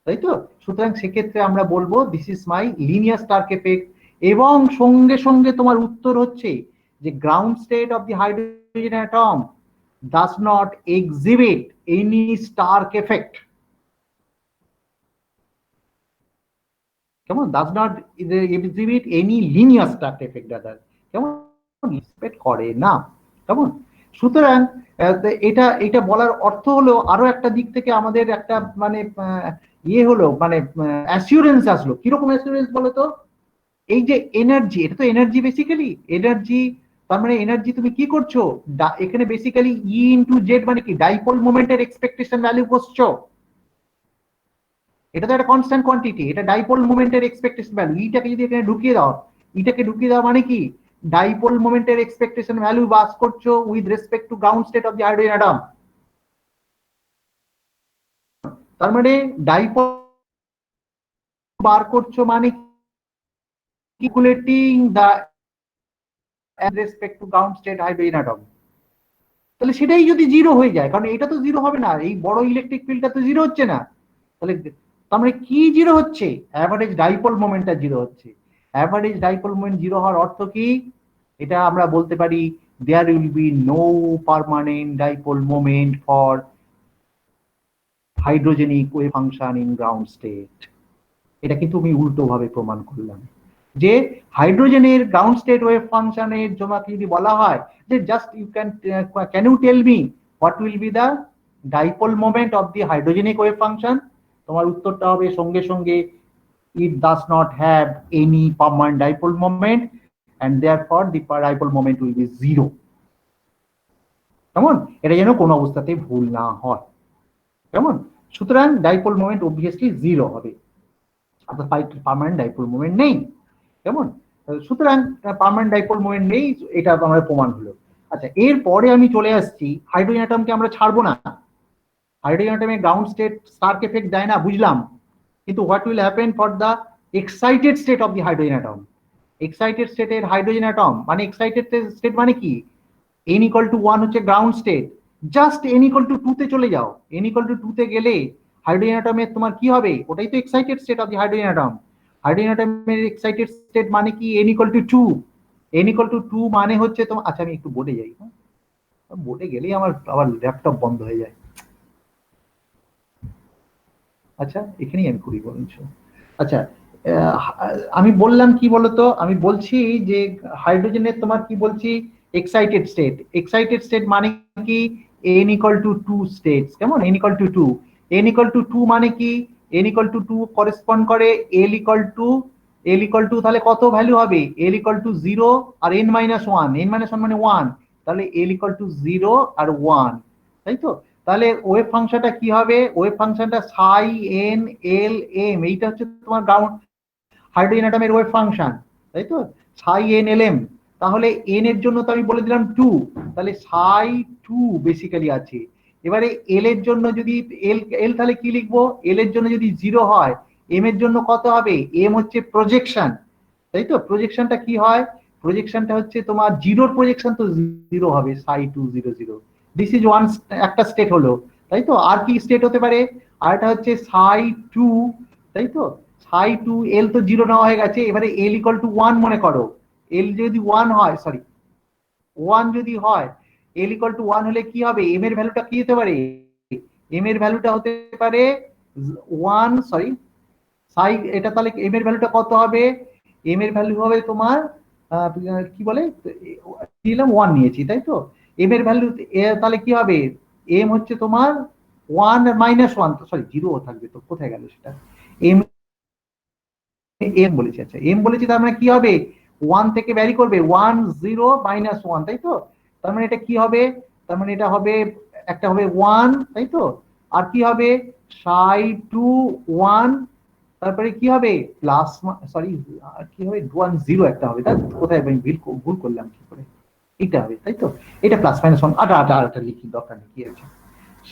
তাই তো? সুতরাং সেক্ষেত্রে আমরা বলবো this is my linear Stark effect. এবং সঙ্গে সঙ্গে তোমার উত্তর হচ্ছে যে ground state of the hydrogen atom does not exhibit any Stark effect. কেমন? Does not exhibit any linear Stark effect rather, কেমন? এক্সপেক্ট করে না। কেমন? সুতরাং এটা এটা বলার অর্থ হলো আরো একটা দিক থেকে আমাদের একটা মানে ইয়ে হলো, মানে অ্যাসিউরেন্স আসলো। কিরকম অ্যাসিউরেন্স বলো তো? এই যে এনার্জি, এটা তো এনার্জি বেসিক্যালি, এনার্জি। তার মানে এনার্জি তুমি কি করছো এখানে? বেসিক্যালি ই ইনটু জেড মানে কি? ডাইপোল মোমেন্টের এক্সপেকটেশন ভ্যালু করছো। এটা তো একটা কনস্ট্যান্ট কোয়ান্টিটি, এটা ডাইপোল মোমেন্টের এক্সপেকটেশন ভ্যালু। ইটাকে যদি এখানে ঢুকিয়ে দাও, ইটাকে ঢুকিয়ে দাও মানে কি? ডাইপোল মোমেন্টের এক্সপেকটেশন ভ্যালু বাস করছো with respect to ground state of the hydrogen atom. তার মানে ডাইপোল বার করছো মানে calculating the respect to ground state hydrogen atom. তাহলে সেটাই যদি জিরো হয়ে যায়, কারণ এটা তো জিরো হবে না, এই বড় ইলেকট্রিক ফিল্ডটা তো জিরো হচ্ছে না, তাহলে তার মানে কি জিরো হচ্ছে? অ্যাভারেজ ডাইপোল মোমেন্টটা জিরো হচ্ছে। অ্যাভারেজ ডাইপোল মোমেন্ট জিরো হওয়ার অর্থ কি? এটা আমরা বলতে পারি there will be no permanent dipole moment for hydrogenic wave function in ground state. এটা কিন্তু আমি উল্টো ভাবে প্রমাণ করলাম যে হাইড্রোজেনের গ্রাউন্ড স্টেট ওয়েভ ফাংশনের জমাকে যদি বলা হয় যে just you can you tell me what will be the dipole moment of the hydrogenic wave function, তোমার উত্তরটা হবে সঙ্গে সঙ্গে it does not have any permanent dipole moment and therefore the dipole moment will be zero। কেমন? এটা যেন কোনো অবস্থাতে ভুল না হয়। কেমন? সুতরাং ডাইপোল মোমেন্ট অবভিয়াসলি জিরো হবে, অর্থাৎ পার্মানেন্ট ডাইপোল মোমেন্ট নেই। কেমন? সুতরাং পার্মানেন্ট ডাইপোল মোমেন্ট নেই, এটা আমাদের প্রমাণ হলো। আচ্ছা, এরপরে আমি চলে আসছি হাইড্রোজেন অ্যাটমকে আমরা ছাড়বো না, হাইড্রোজেন অ্যাটমে গ্রাউন্ড স্টেট স্টার্ক এফেক্ট দেয় না, বুঝলাম, কিন্তু what will happen for the excited state of the hydrogen atom? Excited স্টেটের হাইড্রোজেন অ্যাটম মানে এক্সাইটেড স্টেট মানে কি, n equal to 1 হচ্ছে ground state, just n equal to 2 তে চলে যাও, n equal to 2 তে গেলে হাইড্রোজেন অ্যাটমের তোমার কি হবে, ওটাই তো excited state of the hydrogen atom. Hydrogen অ্যাটমের এক্সাইটেড স্টেট মানে কি, n equal to 2, n equal to 2 মানে হচ্ছে তোমার, আচ্ছা আমি একটু বোর্ডে যাই, বোর্ডে গেলেই আমার আবার ল্যাপটপ বন্ধ হয়ে যায়। আচ্ছা এখানেই আমি করি বরঞ্চ। আচ্ছা আমি বললাম কি বলতো, আমি বলছি যে হাইড্রোজেনের তোমার কি বলছি এক্সাইটেড স্টেট, এক্সাইটেড স্টেট মানে কি n equal to 2 স্টেটস। কেমন? n equal to 2, n equal to 2 মানে কি, n equal to 2 করেসপন্ড করে l equal to তাহলে কত ভ্যালু হবে, l equal to 0 R n minus 1, n minus 1 মানে 1, তাহলে l equal to 0 আর 1, তাই তো? তাহলে ওয়েভ ফাংশনটা কি হবে, ওয়েভ ফাংশনটা সাই এন এল এম, এইটা হচ্ছে তোমার গ্রাউন্ড হাইড্রোজেন অ্যাটমের ওয়েভ ফাংশন, তাই তো? সাই এন এল এম, তাহলে এন এর জন্য তো আমি বলে দিলাম 2, তাহলে সাই 2 বেসিক্যালি আছে। এবারে এল এর জন্য যদি এল তাহলে কি লিখবো, এল এর জন্য যদি 0 হয়, এম এর জন্য কত হবে, এম হচ্ছে প্রজেকশন, তাই তো? প্রজেকশনটা কি হয়, প্রজেকশনটা হচ্ছে তোমার জিরোর প্রজেকশন তো 0 হবে, সাই 2 0 0, দিস ইজ ওয়ান, একটা স্টেট হলো, তাই তো? আর কি স্টেট হতে পারে, আর এটা হচ্ছে সাই 2, তাই তো? সাই 2, এল তো 0 নেওয়া হয়ে গেছে, এবারে এল ইকুয়াল টু 1 মনে করো, এল যদি 1 হয়, সরি 1 যদি হয়, এল ইকুয়াল টু 1 হলে কি হবে, এম এর ভ্যালুটা কি হতে পারে, এম এর ভ্যালুটা হতে পারে 1, সরি সাই, এটা তাহলে এম এর ভ্যালুটা কত হবে, এম এর ভ্যালু হবে তোমার কি বলে দিলাম 1 নিয়েছি, তাই তো? এম এর ভ্যালু তাহলে কি হবে, এম হচ্ছে তোমার 1 মাইনাস 1, তো সরি 0 থাকবে, তো কোথায় গেল সেটা, এম এম বলেছি, আচ্ছা এম বলেছি, তার মানে কি হবে 1 থেকে ভ্যারি করবে 1 0 মাইনাস 1, তাই তো? তার মানে এটা কি হবে, তার মানে এটা হবে একটা হবে 1, তাই তো? আর কি হবে সাই 2 1, তারপরে কি হবে প্লাস, সরি কি হবে 1 0 একটা হবে, তাই কোথায় আমি ভুল করলাম কি করে, এটা হবে, তাই তো? এটা প্লাস মাইনাস 1, আটা লিখি দরকার নেই, কি আছে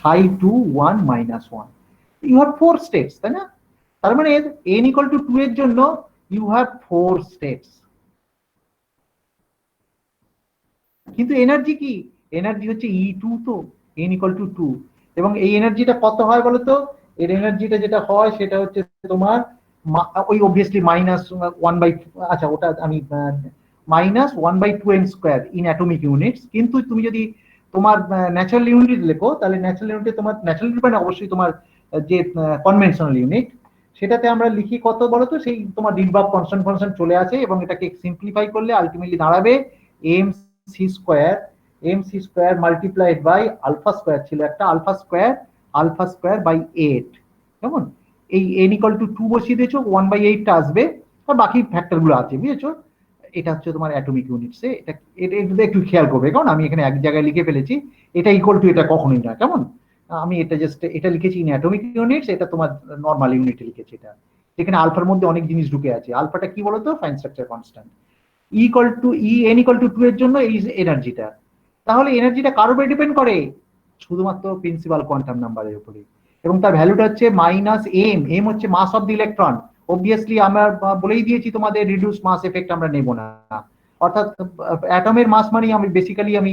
সাই 2 1 মাইনাস 1, ইউ হ্যাভ 4 স্টেটস, তাই না? তার মানে n equal to 2 এর জন্য ইউ হ্যাভ 4 স্টেটস, কিন্তু এনার্জি কি, এনার্জি হচ্ছে E2, তো n equal to 2, এবং এই এনার্জিটা কত হয় বলতো, এর এনার্জিটা যেটা হয় সেটা হচ্ছে তোমার ওই অবভিয়াসলি মাইনাস 1 বাই, আচ্ছা ওটা আমি minus 1 by 2m square in atomic units, কিন্তু তুমি যদি তোমার ন্যাচারাল ইউনিট লেখো, তাহলে ন্যাচারাল ইউনিটে তোমার ন্যাচারাল ইউনিট মানে অবশ্যই তোমার যে কনভেনশনাল ইউনিট, সেটাতে আমরা লিখি কত বলতো, সেই তোমার ডিডবার্গ কনস্ট্যান্ট ফাংশন চলে আসে, এবং এটাকে সিম্পলিফাই করলে আলটিমেটলি দাঁড়াবে m c square multiplied by alpha square, ছিল একটা আলফা স্কোয়ার বাই 8, কেমন? এই n equal to 2 বসিয়ে দিয়েছো, 1 বাই 8টা আসবে, আর বাকি ফ্যাক্টর গুলো আছে, বুঝেছো? এটা হচ্ছে তোমার অ্যাটমিক ইউনিটসে, এটা একটু খেয়াল করবে, কারণ আমি এখানে এক জায়গায় লিখে ফেলেছি, এটা ইকুয়াল টু এটা কখনোই না, কেমন? আমি এটা জাস্ট এটা লিখেছি ইন অ্যাটমিক ইউনিটস, এটা তোমার নর্মাল ইউনিটে লিখেছি, এটা এখানে আলফার মধ্যে অনেক জিনিস ঢুকে আছে, আলফাটা কি বলতো, fine structure constant, equal to n equal to 2 এর জন্য এই এনার্জিটা, তাহলে এনার্জিটা কার উপরে ডিপেন্ড করে, শুধুমাত্র প্রিন্সিপাল কোয়ান্টাম নাম্বারের উপরে, এবং তার ভ্যালুটা হচ্ছে মাইনাস এম, এম হচ্ছে মাস অফ দি ইলেকট্রন, অবভিয়াসলি আমরা বলেই দিয়েছি তোমাদের রিডিউস মাস এফেক্ট আমরা নেব না, অর্থাৎ অ্যাটমের মাস মানে আমি বেসিক্যালি আমি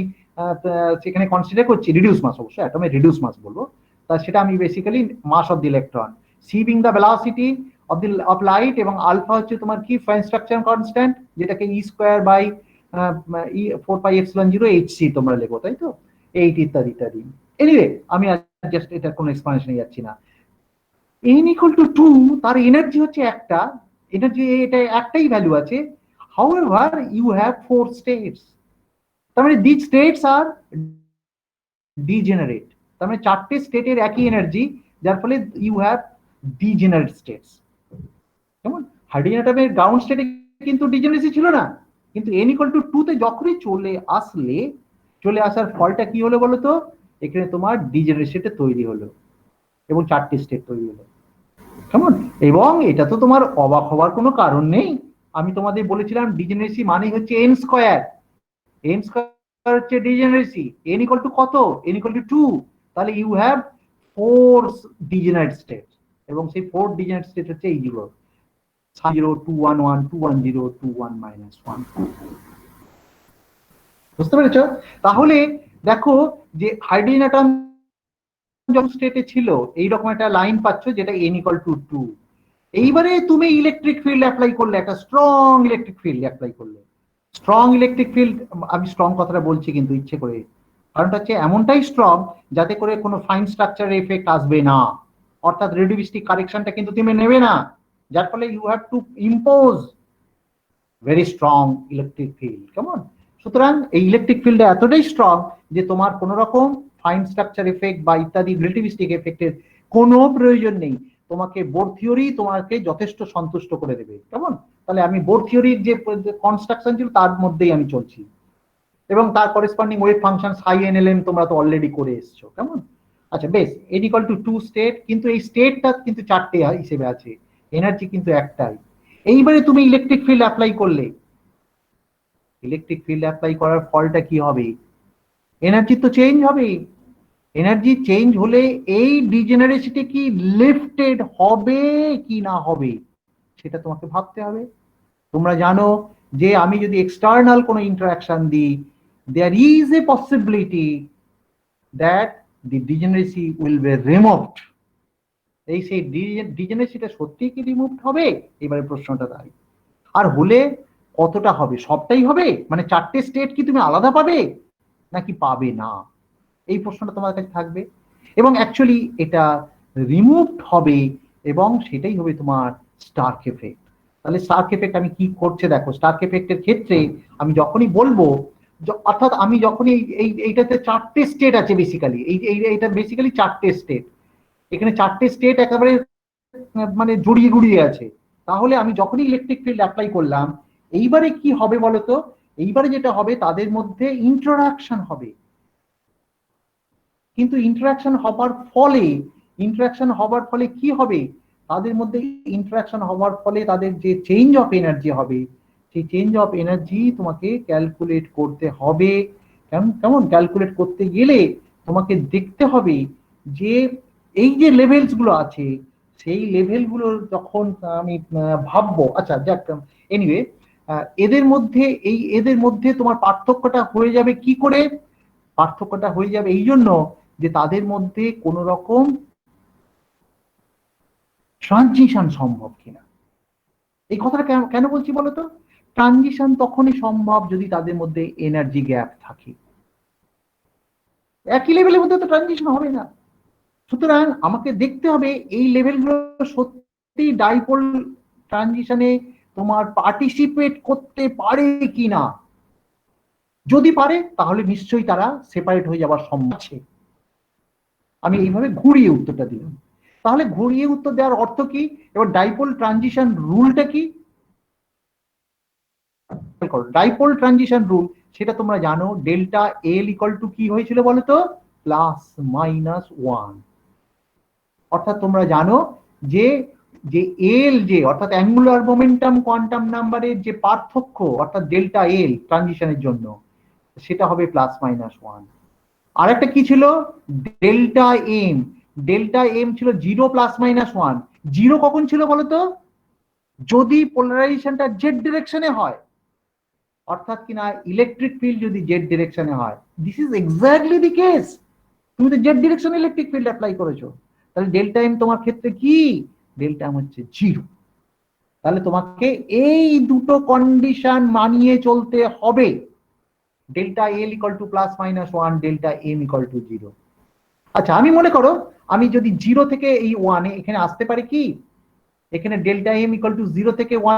সেখানে কনসিডার করছি রিডিউস মাস, অবশ্যই অ্যাটমের রিডিউস মাস বলবো, তা সেটা আমি basically mass of the electron, c being the velocity of light, এবং আলফা হচ্ছে তোমার কি ফাইন স্ট্রাকচার কনস্ট্যান্ট, যেটাকে e square by 4 pi epsilon 0 HC তোমরা লেখো, তাই তো? 8 ইত্যাদি ইত্যাদি। এনিওয়ে আমি জাস্ট এটা কোনো এক্সপ্লেনেশনে যাচ্ছি না, n equal to 2, তার এনার্জি হচ্ছে একটা, এনার্জি এটা একটাই ভ্যালু আছে। however you have 4 states, তার মানে these states are ডিজেনারেট, তার মানে চারটে স্টেটের একই এনার্জি, যার ফলে ইউ হ্যাভ ডিজেনারেট স্টেটস। কেমন? হাইড্রোজেন অ্যাটমের গ্রাউন্ড স্টেটে কিন্তু ডিজেনারেসি ছিল না, কিন্তু n ইকুয়াল টু 2 তে যখনই চলে আসার ফলটা কি হলো বলো তো, এখানে তোমার ডিজেনারেসিটা তৈরি হলো এবং চারটি স্টেট তৈরি হলো। কেমন? এবং এটা তো তোমার অবাক হওয়ার কোনো কারণ নেই, আমি তোমাদের বলেছিলাম ডিজেনারেসি মানে হচ্ছে n স্কয়ার, n স্কয়ার হচ্ছে ডিজেনারেসি, n ইকুয়াল টু কত, n ইকুয়াল টু 2, তাহলে ইউ হ্যাভ 4 ডিজেনারেট স্টেট, এবং সেই 4 ডিজেনারেট স্টেট হচ্ছে এইগুলো 0 2 1 1 2 1 0 2 1 -1। বুঝতে পেরেছো? তাহলে দেখো যে হাইড্রোজেন অ্যাটম যখন স্টেটে ছিল এইরকম একটা লাইন পাচ্ছ যেটা n ইকুয়াল টু 2, এইবারে তুমি ইলেকট্রিক ফিল্ড অ্যাপ্লাই করলে, একটা স্ট্রং ইলেকট্রিক ফিল্ড অ্যাপ্লাই করলে। স্ট্রং ইলেকট্রিক ফিল্ড, আমি স্ট্রং কথাটা বলছি কিন্তু ইচ্ছে করে, কারণটা হচ্ছে এমনটাই স্ট্রং যাতে করে কোনো ফাইন স্ট্রাকচারের এফেক্ট আসবে না, অর্থাৎ রেডিউভিস্টিক কারেকশনটা কিন্তু তুমি নেবে না, যার ফলে you have to impose very strong electric field. কেমন? সুতরাং এই ইলেকট্রিক ফিল্ডটা এতটাই স্ট্রং যে তোমার কোনো রকম ফাইন স্ট্রাকচার এফেক্ট বা ইত্যাদি রিলেটিভিস্টিক এফেক্টের কোনো প্রয়োজন নেই, তোমাকে বোর থিওরি তোমাকে যথেষ্ট সন্তুষ্ট করে দেবে। কেমন? তাহলে আমি বোর থিওরির যে কনস্ট্রাকশন ছিল তার মধ্যেই আমি চলছি, এবং তার করেসপন্ডিং ওয়েভ ফাংশন সাই এনএলএম তোমরা তো অলরেডি করে এসছো। কেমন? আচ্ছা বেশ, n ইকুয়াল টু 2 স্টেট, কিন্তু এই স্টেটটা কিন্তু চারটে হিসেবে আছে, এনার্জি কিন্তু একটাই। এইবারে তুমি ইলেকট্রিক ফিল্ড অ্যাপ্লাই করলে, ইলেকট্রিক ফিল্ড অ্যাপ্লাই করার ফলটা কি হবে? এনার্জি তো চেঞ্জ হবে, এনার্জি চেঞ্জ হলে এই ডিজেনারেসিটি কি লিফটেড হবে কি না হবে সেটা তোমাকে ভাবতে হবে। তোমরা জানো যে আমি যদি এক্সটার্নাল কোনো ইন্টারাকশন দিই, there is a possibility that the degeneracy will be removed। এই সেই ডিজেনারেসিটা সত্যি কি রিমুভড হবে, এবারে প্রশ্নটা তাই। আর হলে কতটা হবে? সবটাই হবে, মানে চারটে স্টেট কি তুমি আলাদা পাবে নাকি পাবে না, এই প্রশ্নটা তোমার কাছে থাকবে। এবং অ্যাকচুয়ালি এটা রিমুভড হবে, এবং সেটাই হবে তোমার স্টার্ক এফেক্ট। তাহলে স্টার্ক এফেক্ট আমি কি করছে দেখো, স্টার্ক এফেক্টের ক্ষেত্রে আমি যখনই বলবো, অর্থাৎ আমি যখনই এইটাতে চারটে স্টেট আছে বেসিক্যালি, এইটা বেসিক্যালি চারটে স্টেট, এখানে চারটে স্টেট একেবারে মানে জড়িয়ে গুড়িয়ে আছে, তাহলে আমি যখনই ইলেকট্রিক ফিল্ড অ্যাপ্লাই করলাম, এইবারে কি হবে বলতো, এইবারে যেটা হবে তাদের মধ্যে ইন্টারাকশন হবে, কিন্তু ইন্টারাকশন হবার ফলে কি হবে, তাদের মধ্যে ইন্টারাকশন হওয়ার ফলে তাদের যে চেঞ্জ অফ এনার্জি হবে, সেই চেঞ্জ অফ এনার্জি তোমাকে ক্যালকুলেট করতে হবে। কেমন? ক্যালকুলেট করতে গেলে তোমাকে দেখতে হবে যে এই যে লেভেলস গুলো আছে, সেই লেভেলগুলো যখন আমি ভাববো, আচ্ছা যাক, এনিওয়ে এদের মধ্যে তোমার পার্থক্যটা হয়ে যাবে কি করে? পার্থক্যটা হয়ে যাবে এই জন্য যে তাদের মধ্যে কোন রকম ট্রানজিশন সম্ভব কিনা। এই কথাটা কেন বলছি বলতো? ট্রানজিশন তখনই সম্ভব যদি তাদের মধ্যে এনার্জি গ্যাপ থাকে, একই লেভেলের মধ্যে তো ট্রানজিশন হবে না। সুতরাং আমাকে দেখতে হবে এই লেভেলগুলো সত্যি ডাইপোল ট্রানজিশনে তোমার পার্টিসিপেট করতে পারে কিনা, যদি পারে তাহলে নিশ্চয়ই তারা সেপারেট হয়ে যাওয়ার সম্ভাবনা আছে। আমি এইভাবে ঘুরিয়ে উত্তরটা দিলাম। তাহলে ঘুরিয়ে উত্তর দেওয়ার অর্থ কি? এবার ডাইপোল ট্রানজিশন রুলটা কি? ডাইপোল ট্রানজিশন রুল সেটা তোমরা জানো, ডেল্টা এল ইকুয়াল টু কি হয়েছিল বলতো? +-1। অর্থাৎ তোমরা জানো যে যে এল, যে অর্থাৎ অ্যাঙ্গুলার মোমেন্টাম কোয়ান্টাম নাম্বারের যে পার্থক্য, অর্থাৎ ডেল্টা এল ট্রানজিশনের জন্য, সেটা হবে +-1। আর একটা কি ছিল? Delta M. ডেল্টা এম ছিল 0 +-1। 0 কখন ছিল বলতো? যদি পোলারাইজেশনটা জেড ডিরেকশনে হয়, অর্থাৎ কিনা ইলেকট্রিক ফিল্ড যদি জেড ডিরেকশনে হয়। This is exactly the case, তুমি তো জেড ডিরেকশনে ইলেকট্রিক ফিল্ড অ্যাপ্লাই করেছো, তাহলে ডেল্টা এম তোমার ক্ষেত্রে কি? ডেল্টা এম হচ্ছে 0। তাহলে তোমাকে এই দুটো কন্ডিশন মানিয়ে চলতে হবে, delta l equal to +-1, delta m equal to 0। আচ্ছা আমি মনে করো আমি যদি 0 থেকে এই 1 এখানে আসতে পারি কি, এখানে ডেল্টা এম ইকুয়াল টু 0 থেকে 1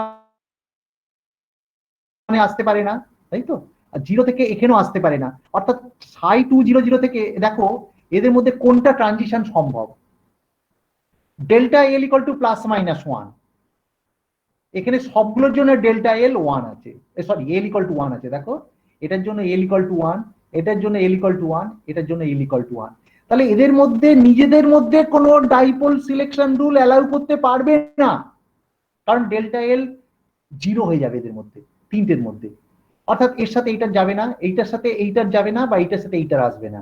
আসতে পারে না, তাই তো? আর 0 থেকে এখানেও আসতে পারে না, অর্থাৎ সাই 200 থেকে দেখো এদের মধ্যে কোনটা ট্রানজিশন সম্ভব। Delta l equal to plus minus 1, এখানে সবগুলোর জন্য ডেল্টা এল 1 আছে, সরি এল ইকুয়াল টু 1 আছে। দেখো এটার জন্য এল ইকুয়াল টু 1, এটার জন্য এল ইকুয়াল টু 1, এটার জন্য এল ইকুয়াল টু 1। তাহলে এদের মধ্যে নিজেদের মধ্যে কোনো ডাইপোল সিলেকশন রুল অ্যালাউ করতে পারবে না, কারণ ডেল্টা এল 0 হয়ে যাবে এদের মধ্যে, তিনটের মধ্যে। অর্থাৎ এর সাথে এইটার যাবে না, এইটার সাথে এইটার যাবে না, বা এইটার সাথে এইটার আসবে না।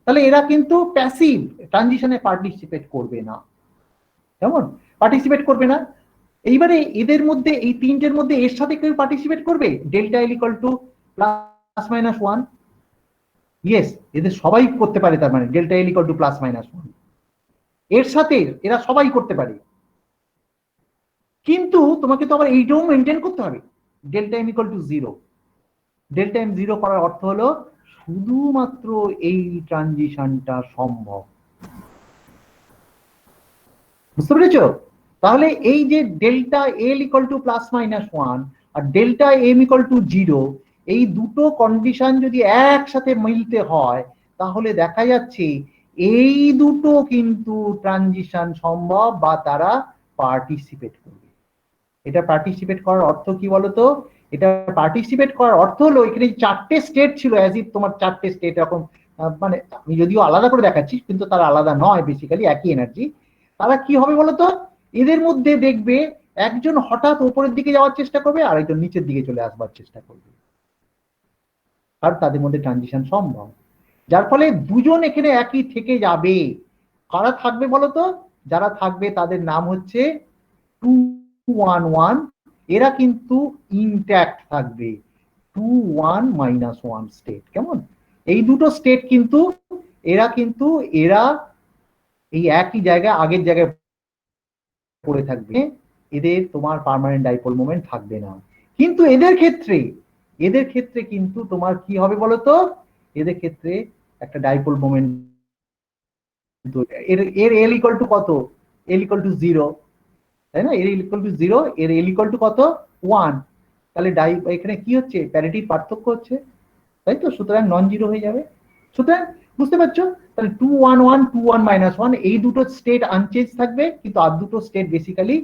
তাহলে এরা কিন্তু প্যাসিভ ট্রানজিশনে পার্টিসিপেট করবে না, কেমন? পার্টিসিপেট করবে না। এইবারে এদের মধ্যে এই তিনটের মধ্যে এর সাথে কেউ পার্টিসিপেট করবে delta l equal to plus minus 1? Yes, এদের সবাই করতে পারে, তার মানে delta l equal to plus minus 1 এর সাথে এরা সবাই করতে পারে। কিন্তু তোমাকে তো আবার এইটাও মেনটেন করতে হবে, delta m equal to 0। Delta m 0 করার অর্থ হলো শুধুমাত্র এই ট্রানজিশনটা সম্ভব। বুঝতে পেরেছো? তাহলে এই যে delta l equal to plus minus 1 আর ডেল্টা এম ইকুয়াল টু 0, এই দুটো কন্ডিশন যদি একসাথে মিলতে হয়, তাহলে দেখা যাচ্ছে এই দুটো কিন্তু ট্রানজিশন সম্ভব, বা তারা পার্টিসিপেট করবে। এটা পার্টিসিপেট করার অর্থ কি বলতো? এটা পার্টিসিপেট করার অর্থ হলো এখানে 4টে স্টেট ছিল, অ্যাজ ইফ তোমার 4টে স্টেট এরকম, মানে আমি যদিও আলাদা করে দেখাচ্ছি, কিন্তু তারা আলাদা নয়, বেসিক্যালি একই এনার্জি। তারা কি হবে বলতো? এদের মধ্যে দেখবে একজন হঠাৎ উপরের দিকে যাওয়ার চেষ্টা করবে, আর একজন নিচের দিকে চলে আসবার চেষ্টা করবে, আর তাদের মধ্যে ট্রানজিশন সম্ভব। যার ফলে দুজন এখানে একই থেকে যাবে। কারা থাকবে বলতো? যারা থাকবে তাদের নাম হচ্ছে 2-1-1, এরা কিন্তু ইনট্যাক্ট থাকবে, 2-1-1 স্টেট। কেমন? এই দুটো স্টেট কিন্তু এরা এই একই জায়গায়, আগের জায়গায় পড়ে থাকবে, এদের তোমার পার্মানেন্ট ডাইপোল মোমেন্ট থাকবে না। কিন্তু এদের ক্ষেত্রে কিন্তু তোমার কি হবে বলতো? এদের ক্ষেত্রে একটা ডাইপোল মোমেন্ট, এর এল ইকুয়াল টু কত? এল ইকুয়াল টু 0, তাই না? এর ইকুয়াল টু 0, এর এল ইকুয়াল টু কত? 1। তাহলে এখানে কি হচ্ছে? প্যারিটির পার্থক্য হচ্ছে, তাই তো? সুতরাং নন জিরো হয়ে যাবে। সুতরাং বুঝতে পারছো? তাহলে 2-1-1, 2-1-1, এই দুটো স্টেট আনচেঞ্জ থাকবে, কিন্তু আর দুটো স্টেট বেসিক্যালি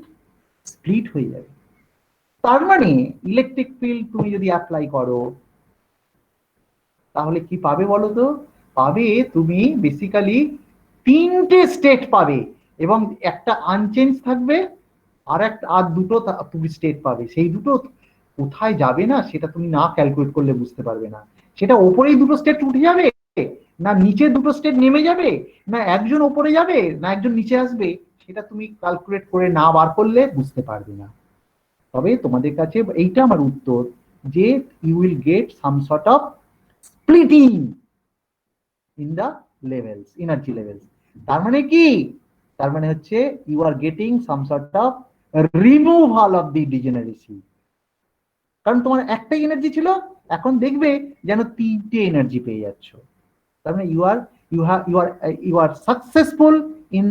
স্প্লিট হয়ে যাবে। তার মানে ইলেকট্রিক ফিল্ড তুমি যদি অ্যাপ্লাই করো, তাহলে কি পাবে বলো তো? পাবে তুমি বেসিক্যালি 3টে স্টেট পাবে, এবং একটা আনচেঞ্জ থাকবে, আর দুটো তুমি স্টেট পাবে। সেই দুটো কোথায় যাবে না সেটা তুমি না ক্যালকুলেট করলে বুঝতে পারবে না। সেটা ওপরেই দুটো স্টেট উঠে যাবে, না নিচে দুটো স্টেট নেমে যাবে, না একজন ওপরে যাবে, না একজন নিচে আসবে, সেটা তুমি ক্যালকুলেট করে না বার করলে বুঝতে পারবে না। তবে তোমাদের কাছে এইটা আমার উত্তর, যে you will get some sort of splitting in the levels, energy levels. তার মানে কি? তার মানে হচ্ছে you are getting some sort of removal of the degeneracy. কারণ তোমার একটাই এনার্জি ছিল, এখন দেখবে যেন 3টে এনার্জি পেয়ে যাচ্ছ। তার মানে you are successful in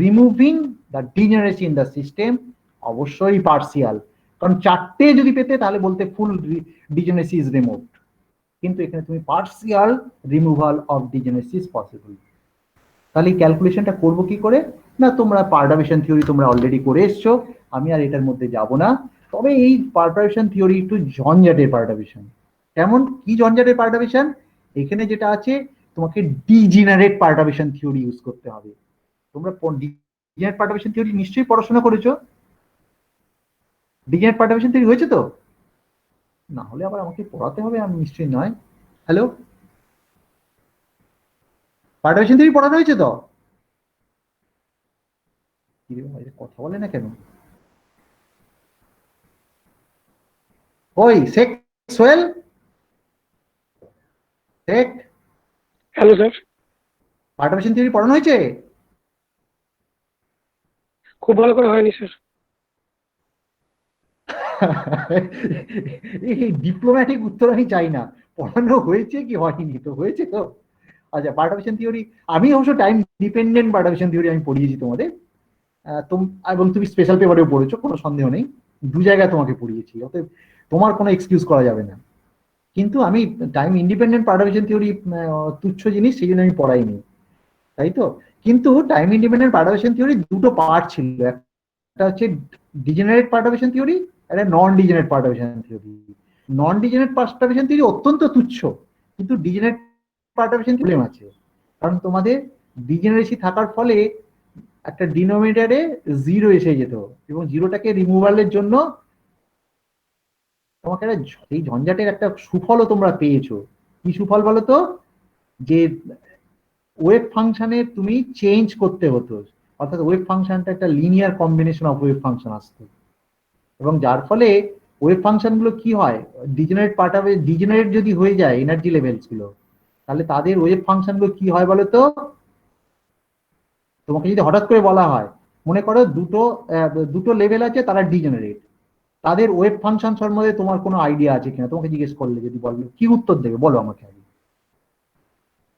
removing the degeneracy in the system, অবশ্যই পার্সিয়াল, কারণ 4টে যদি পেতে তাহলে বলতে ফুল ডিজেনারেসি ইজ রিমুভড, কিন্তু এখানে তুমি partial removal of degeneracy is possible. তাহলে এই ক্যালকুলেশনটা করবো কি করে? না, তোমরা পারটার্বেশন থিওরি তোমরা অলরেডি করে এসছো, আমি আর এটার মধ্যে যাব না। তবে এই পারটার্বেশন থিওরি একটু ঝঞ্ঝাটের পারটার্বেশন। কেমন? কি ঝঞ্ঝাটের পারটার্বেশন? এখানে যেটা আছে, তোমাকে ডিজেনারেট পারটার্বেশন থিওরি ইউজ করতে হবে। তোমরা ডিজেনারেট পারটার্বেশন থিওরি নিশ্চয়ই পড়াশোনা করেছো। ডিজেনারেট পারটার্বেশন থিওরি হয়েছে তো? না হলে আবার আমাকে পড়াতে হবে, আমি নিশ্চয়ই নয়। হ্যালো, পারটার্বেশন থিওরি পড়ানো হয়েছে তো? কথা বলে না কেন? ওই Sheikh Sohel, Sheikh, hello sir. Perturbation theory পড়ানো হয়েছে? খুব ভালো করে হয়নি স্যার। এই ডিপ্লোম্যাটিক উত্তর আমি চাই না, পড়ানো হয়েছে কি হয়নি, তো হয়েছে তো। আচ্ছা, পারটারবেশন থিওরি, আমি অবশ্য টাইম ডিপেন্ডেন্ট পারটারবেশন থিওরি আমি পড়িয়েছি তোমাদের, এবং তুমি স্পেশাল পেপারেও পড়েছো, কোনো সন্দেহ নেই, দু জায়গায় তোমাকে পড়িয়েছি, অতএব তোমার কোনো এক্সকিউজ করা যাবে না। কিন্তু আমি টাইম ইন্ডিপেন্ডেন্ট পারটারবেশন থিওরি তুচ্ছ জিনিস, সেই জন্য আমি পড়াইনি, তাই তো। কিন্তু টাইম ইন্ডিপেন্ডেন্ট পারটারবেশন থিওরি দুটো পার্ট ছিল, একটা হচ্ছে ডিজেনারেট পারটারবেশন থিওরি, একটা নন ডিজেনারেট পারটারবেশন থিওরি। নন ডিজেনারেট পারটারবেশন থিওরি অত্যন্ত তুচ্ছ, কিন্তু ডিজেনারেট পারটারবেশন প্রবলেম আছে, কারণ তোমাদের ডিজেনারেসি থাকার ফলে একটা ডিনোমিনেটরে জিরো এসে যেত, এবং জিরোটাকে রিমুভালের জন্য তোমাকে এই ঝঞ্ঝাটের একটা সুফলও তোমরা পেয়েছো। কি সুফল বলো তো? যে ওয়েভ ফাংশনে তুমি চেঞ্জ করতে হতো, অর্থাৎ ওয়েভ ফাংশনটা একটা linear combination of wave function আসতো, এবং যার ফলে ওয়েভ ফাংশন গুলো কি হয়, ডিজেনারেট পার্ট হবে, ডিজেনারেট যদি হয়ে যায় এনার্জি লেভেলস গুলো, তাহলে তাদের ওয়েভ ফাংশন গুলো কি হয় বলো তো? তোমাকে যদি হঠাৎ করে বলা হয়, মনে করো দুটো লেভেল আছে, তারা ডিজেনারেট, তাদের ওয়েভ ফাংশন সম্বন্ধে তোমার কোনো আইডিয়া আছে কিনা, তোমাকে জিজ্ঞেস করলে যদি বলো, কি উত্তর দেবে বলো আমাকে আগে।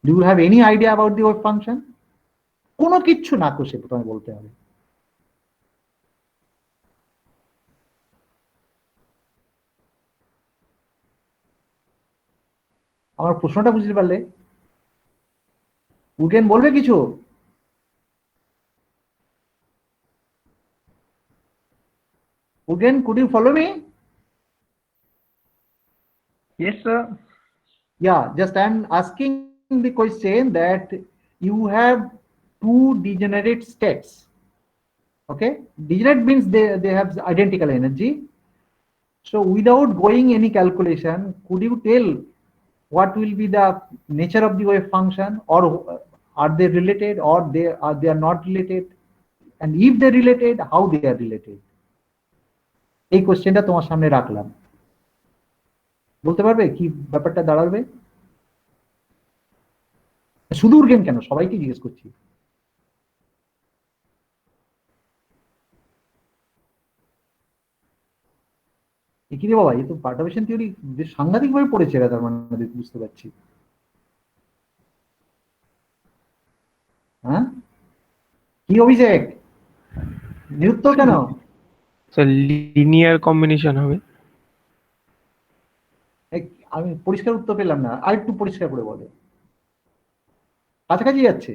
Do you have any idea about the wave function? কোনো কিচ্ছু না কষে তোমায় বলতে হবে। আমার প্রশ্নটা বুঝতে পারলে? উগেন বলবে কিছু? Ugen, could you follow me? Yes, sir. Yeah, just I'm asking the question that you have two degenerate states. Okay, degenerate means they have identical energy. So without going any calculation, could you tell what will be the nature of the wave function, or are they related, or they are not related, and if they are related, how they are related? এই কোশ্চেনটা তোমার সামনে রাখলাম, বলতে পারবে কি ব্যাপারটা দাঁড়াবে? শুধু উর্গেন কেন, সবাইকে জিজ্ঞেস করছি। কি রে বাবা, এই তো পার্টারবেশন থিওরি বেশ সাংঘাতিক ভাবে পড়েছে এরা, তার মানে বুঝতে পারছি। হ্যাঁ, কি অভিষেক, নিরুত্তর কেন? স্যার লিনিয়ার কম্বিনেশন হবে। আমি পরিষ্কার উত্তর পেলাম না, আর একটু পরিষ্কার করে বলো, কাছাকাছি যাচ্ছে।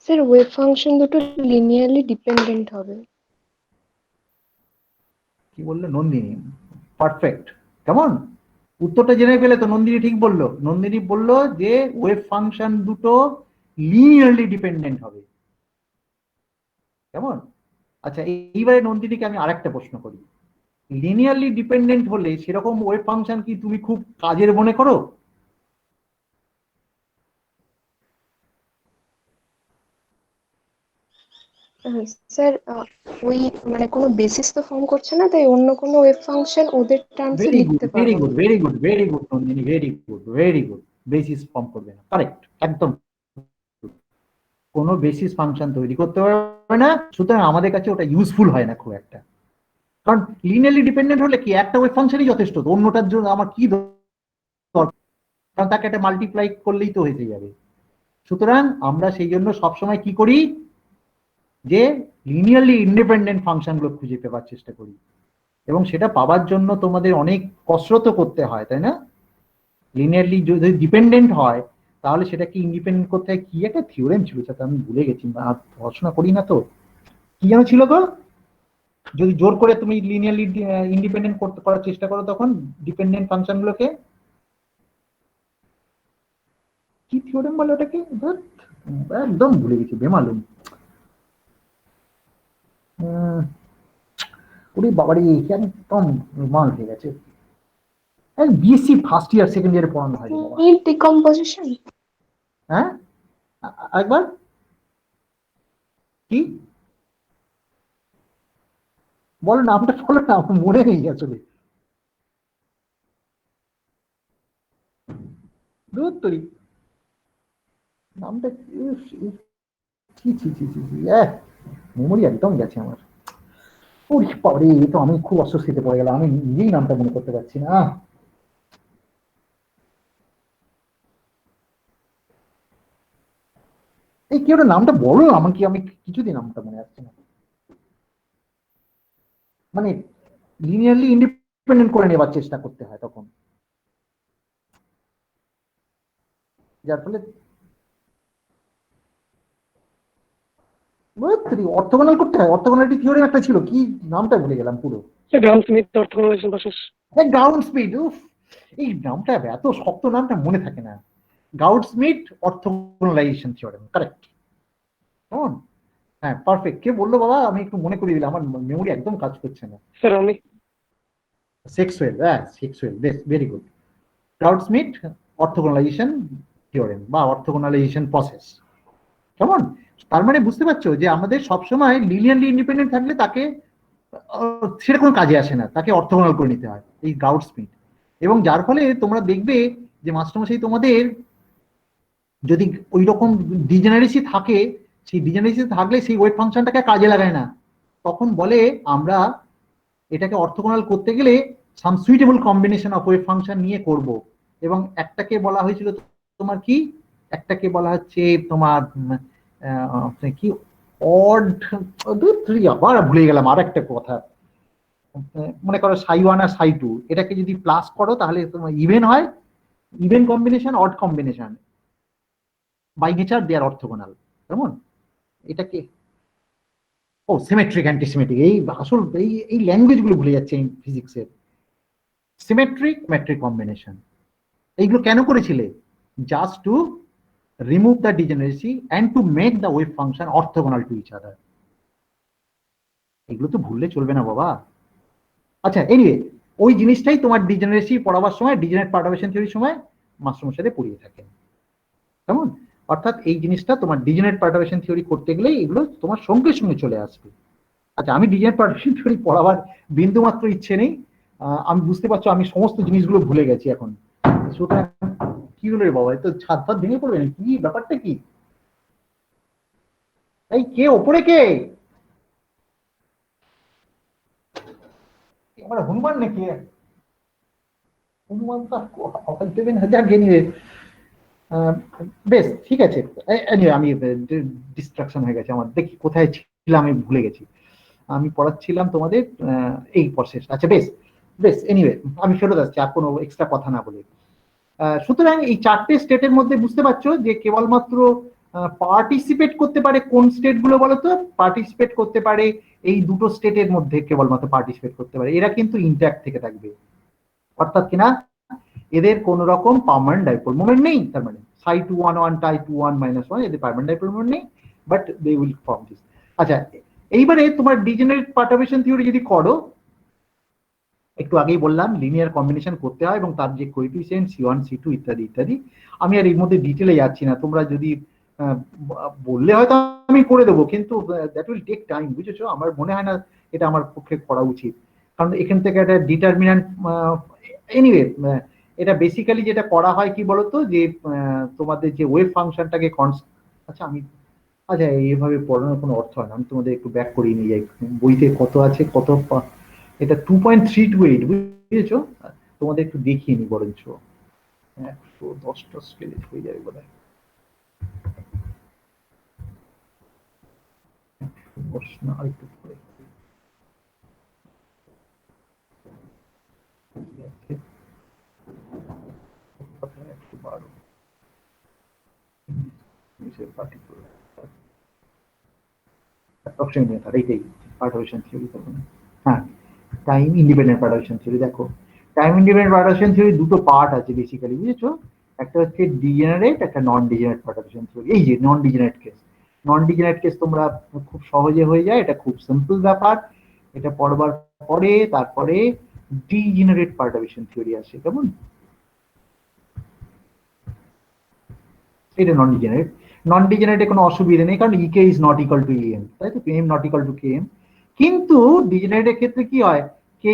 স্যার ওয়েভ ফাংশন দুটো লিনিয়ারলি ডিপেন্ডেন্ট হবে। কি বললো নন্দিনী? পারফেক্ট। কেমন উত্তরটা জেনে পেলে তো? নন্দিনী ঠিক বললো, নন্দিনী বললো যে ওয়েভ ফাংশন দুটো লিনিয়ারলি ডিপেন্ডেন্ট হবে। কেমন? আচ্ছা, এইবারে নন্দিনীকে আমি আরেকটা প্রশ্ন করি, লিনিয়ারলি ডিপেন্ডেন্ট হলে সেরকম ওয়েভ ফাংশন কি তুমি খুব কাজের মনে করো? স্যার ওই মানে কোনো বেসিস তো ফর্ম করছে না, তাই অন্য কোনো ওয়েভ ফাংশন ওদের টার্মসে ভেরি গুড, লিখতে ভেরি পারবো গুড, না। Very good, very good Nandini, very good, very good. Basis form করবে না, কারেক্ট, একদম। কোনো বেসিস ফাংশন তৈরি করতে পারবে না, সুতরাং আমাদের কাছে ওটা ইউজফুল হয় না খুব একটা। কারণ লিনিয়ারলি ডিপেন্ডেন্ট হলে কি একটা ওয়েভ ফাংশনই যথেষ্ট, তো অন্যটার জন্য আমার কি দরকার? কারণ তাকে একটা মাল্টিপ্লাই করলেই তো হয়ে যাবে। সুতরাং আমরা সেই জন্য সবসময় কি করি, যে লিনিয়ারলি ইন্ডিপেন্ডেন্ট ফাংশন গুলো খুঁজে পাওয়ার চেষ্টা করি, এবং সেটা পাওয়ার জন্য তোমাদের অনেক কসরত করতে হয়, তাই না? লিনিয়ারলি যদি ডিপেন্ডেন্ট হয়, তাহলে সেটাকে ইন্ডিপেন্ডেন্ট করতে হয়। কি একটা থিওরেম ছিল, সেটা আমি ভুলে গেছি, আর পড়াশোনা করি না তো। কি যেন ছিল গো? যদি জোর করে তুমি লিনিয়ারলি ইন্ডিপেন্ডেন্ট করার চেষ্টা করো, তখন ডিপেন্ডেন্ট ফাংশন গুলোকে কি থিওরেম বলে ওটাকে? একদম ভুলে গেছি, বেমালুম। ওরে বাবারে, একদম মাল হয়ে গেছে। বিএসসি ফার্স্ট ইয়ার সেকেন্ড ইয়ারে পড়ানো হয় বাবা। Heat decomposition. হ্যাঁ, একবার কি বলো, নামটা বলো না, আমার মনে নেই আসলে। দূর নামটা মেমোরি একদম গেছে আমার। ওরে বাবারে, তো আমি খুব অস্বস্তিতে পড়ে গেলাম, আমি নিজেই নামটা মনে করতে পারছি না। এই কি ওটা নামটা বলো আমাকে, আমি কিছুদিন নামটা মনে আসছে না, মানে লিনিয়ারলি ইন্ডিপেন্ডেন্ট করে নেবার চেষ্টা করতে হয় তখন, যার ফলে অর্থগোনাল করতে হয়। অর্থগোনালিটি থিওরেম একটা ছিল, কি নামটা ভুলে গেলাম পুরো। Gram Schmidt orthogonalization process. Ground speed, এই নামটা এত শক্ত, নামটা মনে থাকে না। গাউড স্মিথ অর্থগোনালাইজেশন থিওরেম, কারেক্ট। কেমন? হ্যাঁ, পারফেক্ট। কে বললো বাবা? আমি একটু মনে করিয়ে দিলাম, আমার মেমোরি একদম কাজ করছে না। স্যার আমি। সেক্সুয়াল, হ্যাঁ সেক্সুয়াল, বেশ, ভেরি গুড। গাউড স্মিথ অর্থগোনালাইজেশন থিওরেম বা অর্থগোনালাইজেশন প্রসেস। কেমন? তার মানে বুঝতে পারছো যে আমাদের সবসময় লিনিয়ারলি ইন্ডিপেন্ডেন্ট থাকলে তাকে সেটা কোনো কাজে আসে না, তাকে অর্থগোনাল করে নিতে হয়, এই গাউড স্মিথ। এবং যার ফলে তোমরা দেখবে যে মাস্টারমশাই তোমাদের যদি ওই রকম ডিজেনারেসি থাকে, সেই ডিজেনারেসি থাকলে সেই ওয়েট ফাংশনটাকে কাজে লাগায় না, তখন বলে আমরা এটাকে অর্থগোনাল করতে গেলে some suitable combination of wave function নিয়ে করব। এবং একটাকে বলা হয়েছিল তোমার কি, একটাকে বলা হচ্ছে তোমার কি অড, আবার ভুলে গেলাম আর একটা কথা। মনে করো সাই 1 আর সাই 2, এটাকে যদি প্লাস করো তাহলে তোমার ইভেন হয়, even combination, odd combination, by nature they are orthogonal. কেমন? এটাকে ও সিমেট্রিক অ্যান্টিসিমেট্রিক, এই আসল এই ল্যাঙ্গুয়েজ গুলো ভুলে যাচ্ছে এই ফিজিক্সের। সিমেট্রিক মেট্রিক কম্বিনেশন, এইগুলো কেন করেছিলে? Just to remove the degeneracy and to make the wave function orthogonal to each other. এগুলো তো ভুললে চলবে না বাবা। আচ্ছা, এনিওয়ে, ওই জিনিসটাই তোমার ডিজেনারেসি পড়াবার সময়, ডিজেনারেট পারটারবেশন থিওরির সময় মাস্টারমশাইদের পড়িয়ে থাকেন। কেমন? অর্থাৎ এই জিনিসটা তোমার ডিজেনারেট পারটারবেশন থিওরি করতে গেলে এগুলো তোমার সঙ্গে সঙ্গে চলে আসবে। আচ্ছা, আমি ডিজেনারেট পারটারবেশন থিওরি পড়াবার বিন্দু মাত্র ইচ্ছে নেই। আমি বুঝতে পারছো আমি সমস্ত জিনিসগুলো ভুলে গেছি এখন। সুতরাং কি হলো রে বাবা, তো ছাদ ফাদ ভেঙে পড়বে না কি? ব্যাপারটা কি? এই কে ওপরে? কে আমার হনুমান নাকি? হনুমান তো আওয়াজ দেবেন, যাক নিয়ে বেশ ঠিক আছে। আমি ডিস্ট্রাকশন হয়ে গেছে আমার, দেখি কোথায় ছিলাম, আমি ভুলে গেছি। আমি পড়াচ্ছিলাম তোমাদের এই প্রসেস। আচ্ছা বেশ বেশ, এনিওয়ে আমি ফেরত আসছি আর কোনো এক্সট্রা কথা না বলে। সুতরাং এই চারটে স্টেটের মধ্যে বুঝতে পারছো যে কেবলমাত্র পার্টিসিপেট করতে পারে কোন স্টেট গুলো বলতো? পার্টিসিপেট করতে পারে এই দুটো স্টেটের মধ্যে, কেবলমাত্র পার্টিসিপেট করতে পারে, এরা কিন্তু ইন্ট্যাক্ট থেকে থাকবে। অর্থাৎ কিনা এদের কোন রকম পার্মানেন্ট ডাইপোল মোমেন্ট নেই। তার মানে psi2 1 psi2 1 - 1 এদের পার্মানেন্ট ডাইপোল মোমেন্ট নেই, but they will form this. আচ্ছা, এইবারে তোমার ডিজেনারেট পারটারবেশন থিওরি যদি করো, একটু আগেই বললাম লিনিয়ার কম্বিনেশন করতে হয় এবং তার যে কোএফিসিয়েন্ট C1 C2 ইত্যাদি ইত্যাদি, আমি আর এর মধ্যে ডিটেলে যাচ্ছি না। তোমরা যদি বললে হয়তো আমি করে দেবো, কিন্তু দ্যাট উইল টেক টাইম, বুঝেছো? আমার মনে হয় না এটা আমার পক্ষে করা উচিত, কারণ এখান থেকে একটা ডিটারমিন্যান্ট। এনিওয়ে, এটা বেসিক্যালি যেটা করা হয় কি বলতো, যে তোমাদের যে ওয়েভ ফাংশনটাকে আচ্ছা আমি, আচ্ছা এইভাবে পড়ানোর কোনো অর্থ হয় না, আমি তোমাদের একটু ব্যাক করিয়ে নিয়ে যাই। বইতে কত আছে, কত, এটা 2.328, বুঝেছো? তোমাদের একটু দেখিয়ে নি বরঞ্চ, 110টা স্কেলে হয়ে যাবে বোধ হয়। আরেকটু পরে হ্যাঁ, টাইম ইন্ডিপেন্ডেন্ট পারটারবেশন থিওরি। দেখো, টাইম ইন্ডিপেন্ডেন্ট পারটারবেশন থিওরি দুটো পার্ট আছে বেসিক্যালি, বুঝেছো? একটা হচ্ছে ডিজেনারেট, একটা নন ডিজেনারেট পারটারবেশন থিওরি। এই যে নন ডিজেনারেট কেস, নন ডিজেনারেট কেস তোমরা খুব সহজে হয়ে যায়, এটা খুব সিম্পল ব্যাপার। এটা পড়বার পরে তারপরে ডিজেনারেট পারটারবেশন থিওরি আসে। কেমন? এটা নন ডিজেনারেট। নন ডিজেনারেটে কোনো অসুবিধা নেই, কারণ e k is not equal to m, তাই তো? M not equal to k m. কিন্তু ডিজেনারেটের ক্ষেত্রে কি হয়, কে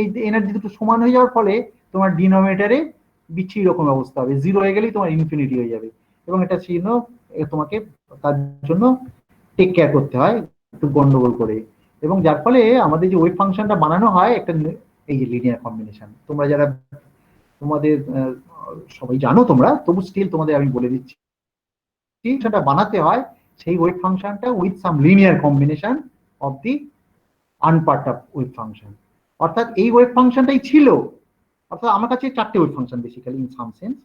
এই এনার্জি দুটো সমান হয়ে যাওয়ার ফলে তোমার ডিনোমিনেটরে বিচ্ছিরি রকম অবস্থা হবে, 0 হয়ে গেলেই তোমার ইনফিনিটি হয়ে যাবে, এবং এটা চিহ্ন তোমাকে তার জন্য টেক কেয়ার করতে হয় একটু গন্ডগোল করে। এবং যার ফলে আমাদের যে ওয়েভ ফাংশনটা বানানো হয় একটা, এই যে লিনিয়ার কম্বিনেশন, তোমরা যারা তোমাদের সবাই জানো তোমরা, তবু স্টিল তোমাদের আমি বলে দিচ্ছি, সেটা বানাতে হয় সেই ওয়েভ ফাংশনটা with some linear combination of the unperturbed of wave function. অর্থাৎ এই ওয়েভ ফাংশনটাই ছিল, অর্থাৎ আমার কাছে 4টে wave function basically in some sense.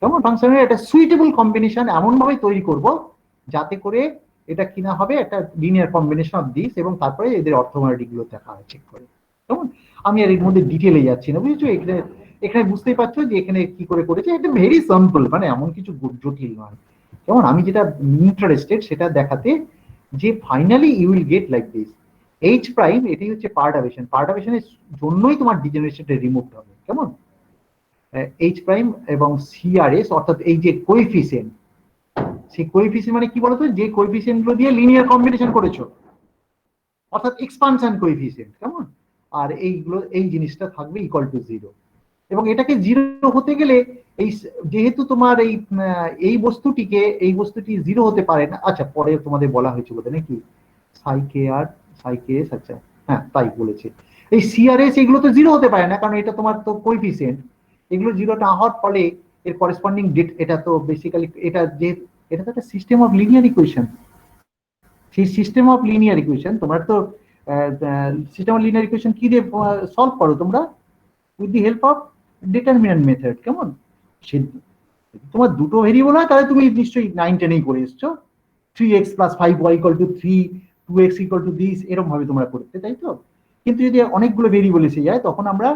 কেমন ফাংশনের একটা সুইটেবল কম্বিনেশন এমন ভাবে তৈরি করব যাতে করে এটা কিনা হবে একটা লিনিয়ার কম্বিনেশন অফ দিস, এবং তারপরে এদের অর্থোগোনালিটি গুলো দেখা হয় চেক করে। কেমন আমি আর এর মধ্যে ডিটেলে যাচ্ছি না, বুঝেছো? এখানে এখানে বুঝতেই পারছো যে এখানে কি করে করেছে, এটা ভেরি সিম্পল, মানে এমন কিছু জটিল নয়। যেমন আমি যেটা ইন্টারেস্টেড সেটা দেখাতে, যে finally you will get like this H prime, এটাই হচ্ছে পারটার্বেশন। পারটার্বেশনের জন্যই তোমার ডিজেনারেশনটা রিমুভ হবে। কেমন এইচ প্রাইম এবং সিআরএস, অর্থাৎ এই যে কোএফিসিয়েন্ট, সেই কোএফিসিয়েন্ট মানে কি বলতো, যে কোএফিসিয়েন্ট গুলো দিয়ে লিনিয়ার কম্বিনেশন করেছো, অর্থাৎ এক্সপানশন কোএফিসিয়েন্ট। কেমন আর এইগুলো, এই জিনিসটা থাকবে ইকুয়াল টু 0, এবং এটাকে 0 হতে গেলে এই যেহেতু তোমার এই বস্তুটিকে, এই বস্তুটি 0 হতে পারে না। আচ্ছা পরে তোমাদের বলা হয়েছে বোধ নাকি সাইকে আর সাইকেএস, আচ্ছা হ্যাঁ তাই বলেছে। এই সিআরএস এগুলো তো 0 হতে পারে না, কারণ এটা তোমার তো কোএফিসিয়েন্ট। এগুলো 0 না হওয়ার ফলে এর করেসপন্ডিং ডেট, এটা তো বেসিক্যালি এটা যে এটা তো একটা সিস্টেম অফ লিনিয়ার ইকুয়েশন। সেই সিস্টেম অফ লিনিয়ার ইকুয়েশন তোমরা তো সিস্টেম অফ লিনিয়ার ইকুয়েশন কি দিয়ে সলভ করো তোমরা, with the help of determinant method. কেমন সে তোমার দুটো ভেরিয়েবল হয় তাহলে তুমি নিশ্চয়ই 9-10 করে এসছো, 3x + 5y = 3, 2x = this, এরকম ভাবে তোমরা করতে, তাই তো? কিন্তু যদি অনেকগুলো ভেরিয়েবল এসে যায় তখন আমরা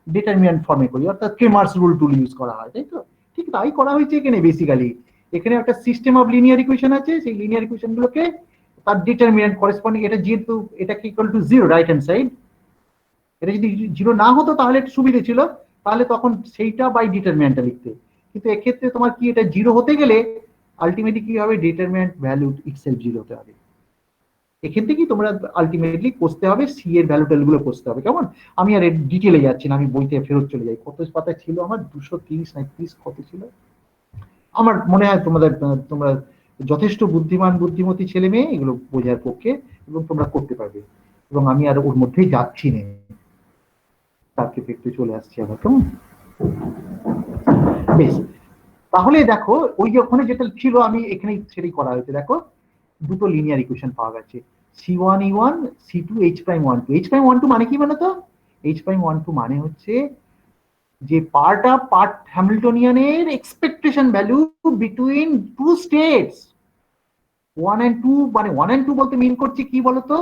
ডিটারমিনেন্ট ফর্মে করি, অর্থাৎ ক্রেমার্স রুল টুল ইউজ করা হয়, তাই তো? ঠিক তাই করা হয়েছে এখানে। বেসিক্যালি এখানে একটা সিস্টেম অফ লিনিয়ার ইকুয়েশন আছে, সেই লিনিয়ার ইকুয়েশন গুলোকে তার ডিটারমিনেন্ট করেসপন্ডিং, এটা যেহেতু এটা কি equal to 0 right hand side, এটা যদি 0 না হতো তাহলে একটু সুবিধা ছিল, তাহলে তখন সেইটা বাই ডিটারমিনেন্টটা লিখতে। কিন্তু এক্ষেত্রে তোমার কি, এটা 0 হতে গেলে আলটিমেটলি কি হবে, ডিটারমিনেন্ট ভ্যালু ইটসেলফ 0 হতে হবে। এক্ষেত্রে কি তোমরা আলটিমেটলি কষতে হবে, সি এর ভ্যালু ট্যালুগুলো কষতে হবে। কেমন আমি আর ডিটেলে যাচ্ছি না, আমি বইতে ফেরত চলে যাই। কত পাতা ছিল আমার, 230 কত ছিল আমার মনে হয়। তোমরা যথেষ্ট বুদ্ধিমতী ছেলে মেয়ে, এগুলো বোঝার পক্ষে, এবং তোমরা করতে পারবে। এবং আমি আর ওর মধ্যেই যাচ্ছি না, তাকে একটু চলে আসছি আবার। কেমন বেশ, তাহলে দেখো ওই যে ওখানে যেটা ছিল আমি এখানে সেটাই করা হয়েছে। দেখো দুটো লিনিয়ার ইকুয়েশন পাওয়া গেছে, C1E1 C2 H'12। H'12 মানে কি বলতো? H'12 মানে হচ্ছে যে পার্ট হ্যামিল্টনিয়ানের expectation value between two states 1 and 2। মানে 1 and 2 বলতে মিন করছি কি বলতো,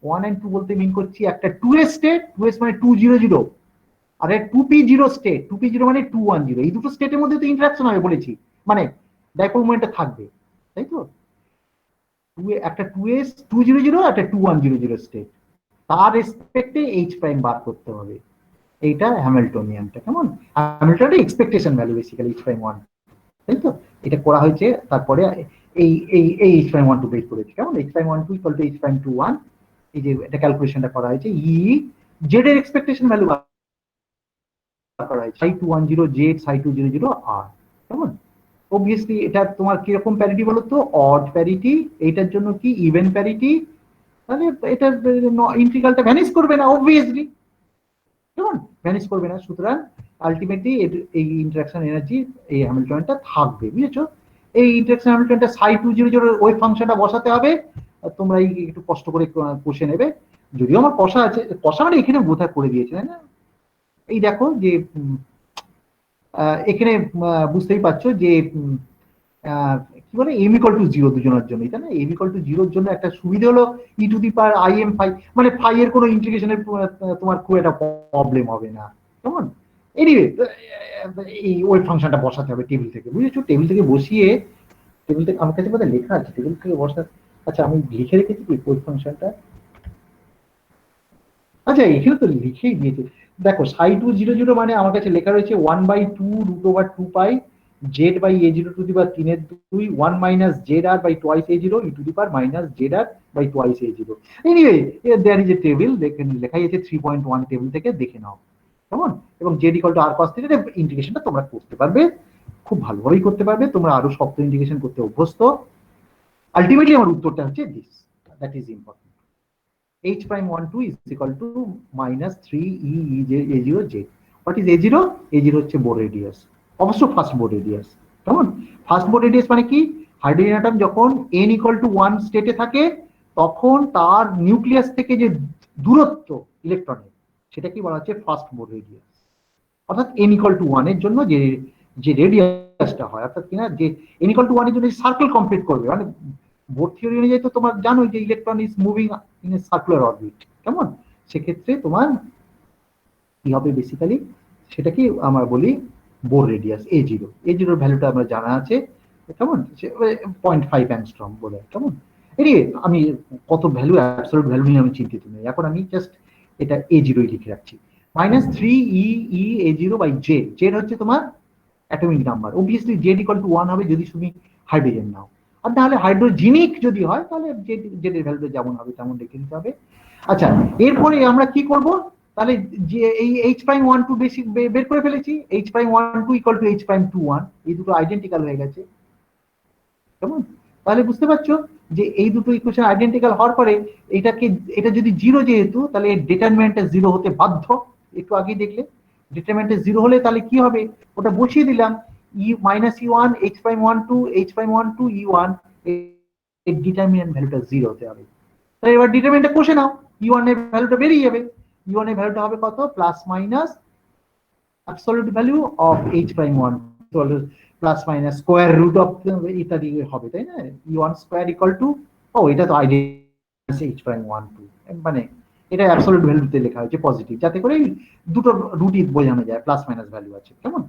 1 and 2 বলতে মিন করছি একটা 2s স্টেট, 2s মানে 200, আর 2p0 স্টেট, 2p0 মানে 210। এই দুটো স্টেটের মধ্যে তো ইন্টারাকশন হবে বলেছি, মানে ডাইপোল মোমেন্টটা থাকবে, তাই তো? একটা 2s 200, একটা 2100 স্টেট, তার রেসপেক্টে H' বার করতে হবে। এইটা হ্যামিল্টনিয়ানটা। কেমন হ্যামিল্টনের এক্সপেকটেশন ভ্যালু বেসিক্যালি H'1, তাই তো? এটা করা হয়েছে, তারপরে এই এই এই H'12 বের করেছে। কেমন H'12 = H'21, এই যে এটা ক্যালকুলেশনটা করা হয়েছে। জেড এর এক্সপেকটেশন ভ্যালু করা হয়েছে Ψ210 Z, Ψ200 R। কেমন অবভিয়াসলি এটা তোমার কিরকম প্যারিটি বলো তো, অড প্যারিটি। এইটার জন্য কি ইভেন প্যারিটি, তাহলে এটা ইন্টিগ্রালটা ভ্যানিশ করবে না অবভিয়াসলি। কেমন ভ্যানিশ করবে না, সুতরাং আলটিমেটলি এই ইন্টারাকশন এনার্জি এই হ্যামিল্টনটা থাকবে, বুঝেছো? এই ইন্টারাকশন হ্যামিল্টনটা Ψ200 ওই ফাংশনটা বসাতে হবে। তোমরা একটু কষ্ট করে কষে নেবে, যদিও আমার কষা আছে, কষা মানে এখানে বোধহয় করে দিয়েছে, তাই না? এই দেখো যে এখানে বুঝতেই পারছো যে কি বলে m = 0 দুজনের জন্য, তাই না? m = 0 জন্য একটা সুবিধা হলো e⁻im phi, মানে phi এর কোনো ইন্টিগ্রেশনের তোমার খুব একটা প্রবলেম হবে না। কেমন এনিওয়ে এই ওই ফাংশনটা বসাতে হবে টেবিল থেকে, বুঝেছো? টেবিল থেকে বসিয়ে, টেবিল থেকে আমার কাছে বোধহয় লেখা আছে, টেবিল থেকে বসা। আচ্ছা আমি লিখে রেখেছি কি ওই ফাংশনটা, আচ্ছা এখানে তো লিখেই দিয়েছে। দেখো Ψ200 মানে আমার কাছে লেখা রয়েছে 1/2√2π Z/A0⁻3/2 1 - ZR/2a0 e⁻ZR/2a0। Anyway there is a table, লেখাই আছে 3.1 টেবিল থেকে দেখে নাও। কেমন এবং Z = R cos θ, ইন্টিগ্রেশনটা তোমরা করতে পারবে, খুব ভালোভাবেই করতে পারবে। তোমরা আরো শক্ত ইন্টিগ্রেশন করতে অভ্যস্ত। আলটিমেটলি আমার উত্তরটা হচ্ছে this, that is important. H'12 is equal to -3e⁻A0Z। What is A0? A0 হচ্ছে বোর রেডিয়াস, অবশ্য ফার্স্ট বোর রেডিয়াস। কেমন ফার্স্ট বোর রেডিয়াস মানে কি, হাইড্রোজেন অ্যাটম যখন n ইকুয়াল টু 1 স্টেটে থাকে তখন তার নিউক্লিয়াস থেকে যে দূরত্ব ইলেকট্রনের সেটা কি বলা হচ্ছে ফার্স্ট বোর রেডিয়াস। অর্থাৎ n ইকুয়াল টু 1 এর জন্য যে যে রেডিয়াসটা হয়, অর্থাৎ কিনা যে n ইকুয়াল টু 1 এর জন্য সার্কেল কমপ্লিট করবে, মানে বোর থিওরি অনুযায়ী তো তোমার জানোই যে electron is moving in a circular orbit, কেমন? সেক্ষেত্রে তোমার কি হবে বেসিক্যালি, সেটা কি আমরা বলি বোর রেডিয়াস a0। a0 ভ্যালুটা আমরা জানা আছে, কেমন? 0.5 অ্যাংস্ট্রম বলে, কেমন? এদিকে আমি কত ভ্যালু অ্যাবসলিউট ভ্যালু নিয়ে আমি চিন্তিত নই, এখন আমি জাস্ট এটা a0 লিখে রাখছি। -3 a0/j, জেড হচ্ছে তোমার atomic number, obviously Z equal to 1 হবে যদি তুমি হাইড্রোজেন নাও, আর তাহলে হাইড্রোজেনিক যদি হয় তাহলে জেড এর ভ্যালুটা যেমন হবে তেমন রেখে দিতে হবে। আচ্ছা, এরপরে আমরা কি করব, তাহলে যে এই h'12 বেসিক বের করে ফেলেছি, h'12 ইকুয়াল টু h'21, এই দুটো আইডেন্টিক্যাল হয়ে গেছে, কেমন? তাহলে বুঝতে পারছো যে এই দুটো ইকুয়েশন আইডেন্টিক্যাল হওয়ার পরে এটা যদি জিরো যেহেতু, তাহলে ডিটারমিনেন্টটা জিরো হতে বাধ্য। একটু আগে দেখলে ডিটারমিনেন্টটা জিরো হলে তাহলে কি হবে, ওটা বসিয়ে দিলাম, -e1 h'12 h'12 e1, এর ডিটারমিনেন্ট ভ্যালুটা জিরো হতে হবে। তাহলে এবার ডিটারমিনেন্টটা কষে নাও, e1 এর ভ্যালুটা বেরিয়ে যাবে, e1 এর ভ্যালুটা হবে কত, plus minus absolute value of h'1 plus minus square root of ইত্যাদি হবে, তাই না? e1 স্কোয়ার ইকুয়াল টু, ও এটা তো h'12, মানে এটা অ্যাবসলিউট ভ্যালুতে লেখা হয়েছে পজিটিভ, যাতে করে দুটো রুটই বোঝানো যায়, প্লাস মাইনাস ভ্যালু আছে, কেমন?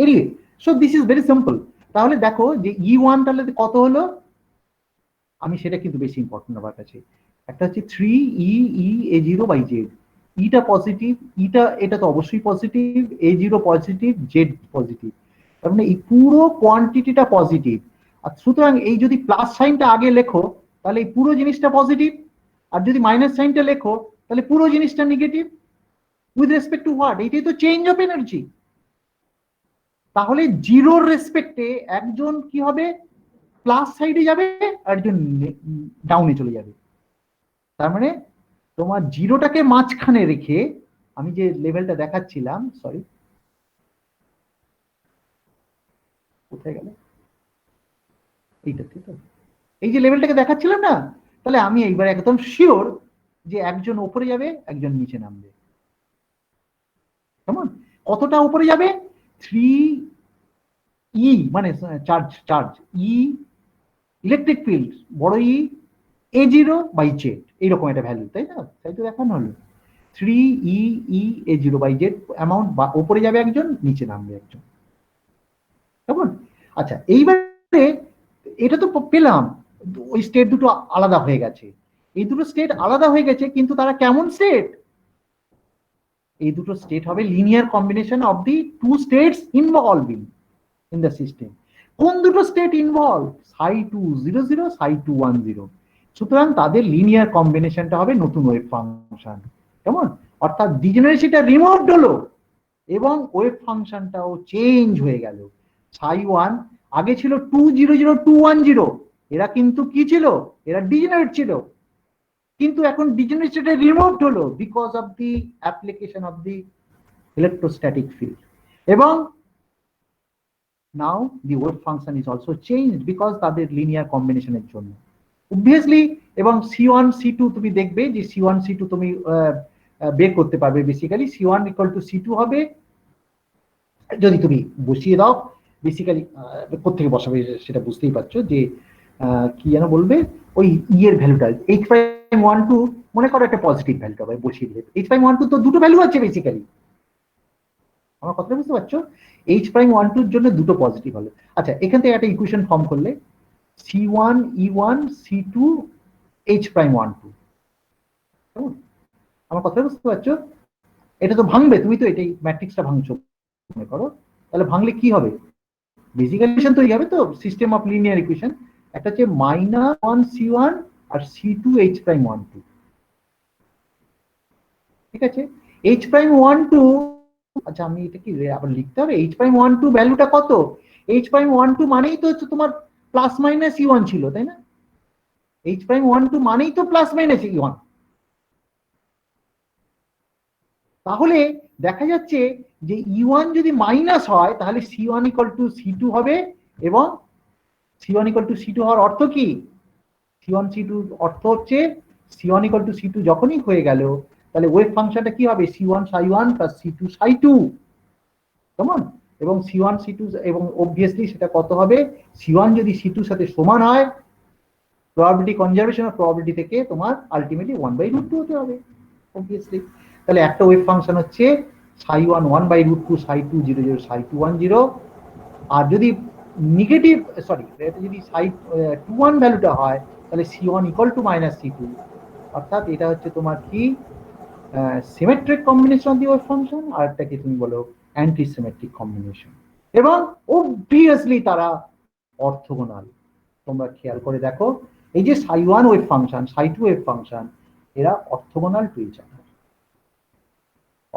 Anyway, so this is very simple. তাহলে দেখো যে e1 তাহলে কত হলো, আমি সেটা কিন্তু বেশি ইম্পর্টেন্ট আমার কাছে। একটা হচ্ছে 3 a0/z, ইটা পজিটিভ, এটা তো অবশ্যই positive, a0 positive, z positive, তার মানে এই পুরো কোয়ান্টিটিটা পজিটিভ। আর সুতরাং এই যদি প্লাস সাইনটা আগে লেখো তাহলে এই পুরো জিনিসটা পজিটিভ, আর যদি মাইনাস সাইনটা লেখো তাহলে পুরো জিনিসটা negative. With respect to what? এটাই তো চেঞ্জ অফ এনার্জি। তাহলে জিরোর রেসপেক্টে একজন কি হবে, প্লাস সাইডে যাবে, আর একজন ডাউনে চলে যাবে। তার মানে তোমার জিরোটাকে মাঝখানে রেখে, আমি যে লেভেলটা দেখাচ্ছিলাম, সরি কোথায় গেল, এইটা ঠিক আছে, এই যে লেভেলটাকে দেখাচ্ছিলাম না, তাহলে আমি এইবার একদম শিওর যে একজন উপরে যাবে, একজন নিচে নামবে, কেমন? কতটা উপরে যাবে, 3e, মানে চার্জ ই, ইলেকট্রিক ফিল্ড বড় ই, a0/z, এইরকম একটা ভ্যালু, তাই না? তাই তো দেখানো হলো 3e a0/z অ্যামাউন্ট, বা উপরে যাবে একজন, নিচে নামবে একজন, কেমন? আচ্ছা, এইবারে এটা তো পেলাম, ওই স্টেট দুটো আলাদা হয়ে গেছে, এই দুটো স্টেট আলাদা হয়ে গেছে, কিন্তু তারা কেমন স্টেট? এই দুটো স্টেট হবে linear combination of the two states involving in the system. কোন দুটো স্টেট ইনভলভ? ψ200, ψ210। সুতরাং তাদের লিনিয়ার কম্বিনেশনটা হবে নতুন ওয়েভ ফাংশন, কেমন? অর্থাৎ ডিজেনারেসিটা রিমুভড হলো এবং ওয়েভ ফাংশনটাও চেঞ্জ হয়ে গেল। ψ1 আগে ছিল 200, 210, এরা কিন্তু কি ছিল, এরা ডিজেনারেট ছিল, কিন্তু এখন ডিজেনারেসিটা রিমুভড হলো because of the application of the electrostatic field, এবং now the wave function is also changed because তাদের লিনিয়ার কম্বিনেশনের জন্য obviously। এবং c1 c2 তুমি দেখবে যে c1 c2 তুমি বের করতে পারবে, basically c1 equal to c2 হবে যদি তুমি বসিয়ে দাও। বেসিক্যালি কোথেকে বসাবে সেটা বুঝতেই পারছো, যে কি যেন বলবে, ওই ই এর ভ্যালুটা h'12 মনে করো একটা পজিটিভ ভ্যালু হবে, বসিয়ে দিলে h'12 তো দুটো ভ্যালু আছে বেসিক্যালি, আমার কথা বুঝতে পারছো? h'12 এর জন্য দুটো পজিটিভ হলো। আচ্ছা, এখান থেকে একটা ইকুয়েশন ফর্ম করলে c1 e1 c2 h'12, কেমন? আমার কথা বুঝতে পারছো? এটা তো ভাঙবে, তুমি তো এটাই ম্যাট্রিক্সটা ভাঙছো মনে করো, তাহলে ভাঙলে কি হবে, বেসিক ইকুয়েশন তৈরি হবে তো, সিস্টেম অফ লিনিয়ার ইকুয়েশন। একটা হচ্ছে -1 c1 আর c2 h'12, ঠিক আছে? h'12, আচ্ছা আমি এটা কি আবার লিখতে হবে, h'12 ভ্যালুটা কত? h'12 মানেই তো হচ্ছে তোমার প্লাস মাইনাস e1 ছিল, তাই না? h'12 মানেই তো প্লাস মাইনাস e1। তাহলে দেখা যাচ্ছে যে e1 যদি মাইনাস হয় তাহলে c1 ইকুয়াল টু c2 হবে, এবং C1 equal to C2 হওয়ার অর্থ কি? C1 C2 অর্থ হচ্ছে C1 equal to C2 যখনই হয়ে গেল তাহলে ওয়েভ ফাংশনটা কি হবে? C1 psi1 plus C2 psi2, কেমন? এবং C1 C2 এবং অবভিয়াসলি সেটা কত হবে? C1 যদি C2 সাথে সমান হয় প্রবাবিলিটি কনজারভেশন অফ প্রবাবিলিটি থেকে তোমার আলটিমেটলি 1/√2 হতে হবে অবভিয়াসলি। তাহলে একটা ওয়েভ ফাংশন হচ্ছে psi1 1/√2 psi2 0 0 psi2 1 0, আর যদি নেগেটিভ এটা যদি psi21 ভ্যালুটা হয় তাহলে C1 equal to minus C2, অর্থাৎ এটা হচ্ছে তোমার কি symmetric combination of the wave function, আর একটাকে তুমি বলো অ্যান্টি সিমেট্রিক কম্বিনেশন, এবং অবভিয়াসলি তারা অর্থোগোনাল। তোমরা খেয়াল করে দেখো এই যে psi1 wave function psi2 wave function এরা orthogonal to each other.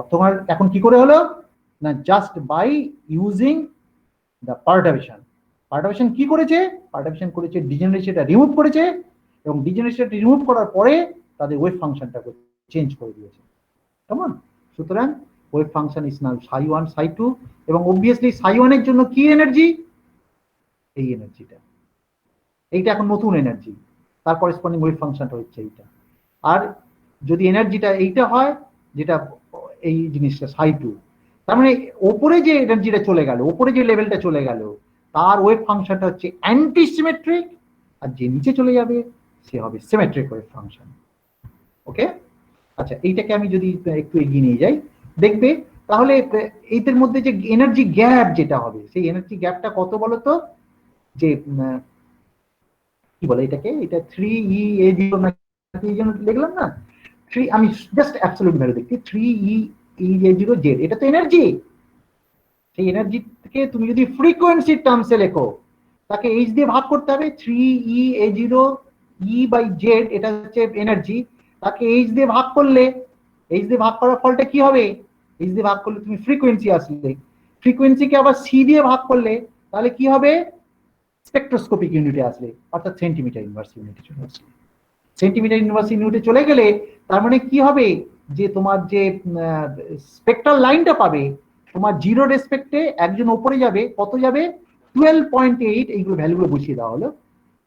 Orthogonal এখন কি করে হলো না? Just by using the perturbation. Perturbation কি করেছে? পারটার্বেশন করেছে ডিজেনারেসিটা রিমুভ করেছে, এবং ডিজেনারেসিটা রিমুভ করার পরে তাদের ওয়েভ ফাংশনটাকে চেঞ্জ করে দিয়েছে, কেমন? সুতরাং wave function is now psi1 psi2, এবং অবভিয়াসলি psi1 এর জন্য কি এনার্জি? এই এনার্জিটা, এইটা এখন নতুন এনার্জি, তার করেসপন্ডিং ওয়েভ ফাংশনটা হচ্ছে এইটা। আর যদি এনার্জিটা এইটা হয় যেটা এই জিনিসটা psi2, তার মানে ওপরে যে এনার্জিটা চলে গেল, ওপরে যে লেভেলটা চলে গেল তার ওয়েভ ফাংশনটা হচ্ছে অ্যান্টি সিমেট্রিক, আর যে নিচে চলে যাবে সে হবে সিমেট্রিক ওয়েভ ফাংশন। ওকে, আচ্ছা এইটাকে আমি যদি একটু এগিয়ে নিয়ে যাই দেখবে তাহলে এইদের মধ্যে যে এনার্জি গ্যাপ যেটা হবে সেই এনার্জি গ্যাপটা কত বলো তো? যে কি বলে এটাকে, এটা 3E(a0) না কি যেন লিখলাম না, 3, আমি জাস্ট অ্যাবসলিউট ভ্যালু দেখি 3E(a0) z, এটা তো এনার্জি। সেই এনার্জি থেকে তুমি যদি ফ্রিকোয়েন্সি টার্মসে লেখো তাকে h দিয়ে ভাগ করতে হবে, 3E(a0) E/z, এটা হচ্ছে এনার্জি, তাকে h দিয়ে ভাগ করলে h দিয়ে ভাগ করার ফলটা কি হবে? h দিয়ে ভাগ করলে তুমি ফ্রিকোয়েন্সি আসলে, ফ্রিকোয়েন্সিকে আবার c দিয়ে ভাগ করলে তাহলে কি হবে? স্পেকট্রোস্কোপিক ইউনিটে আসলে, অর্থাৎ সেন্টিমিটার ইনভার্স ইউনিটে চলে আসলে। সেন্টিমিটার ইনভার্স ইউনিটে চলে গেলে তার মানে কি হবে? যে তোমার যে স্পেকট্রাল লাইনটা পাবে তোমার জিরো রেসপেক্টে একজন উপরে যাবে, কত যাবে? 12.8, এইগুলো ভ্যালুগুলো বসিয়ে দেওয়া হলো,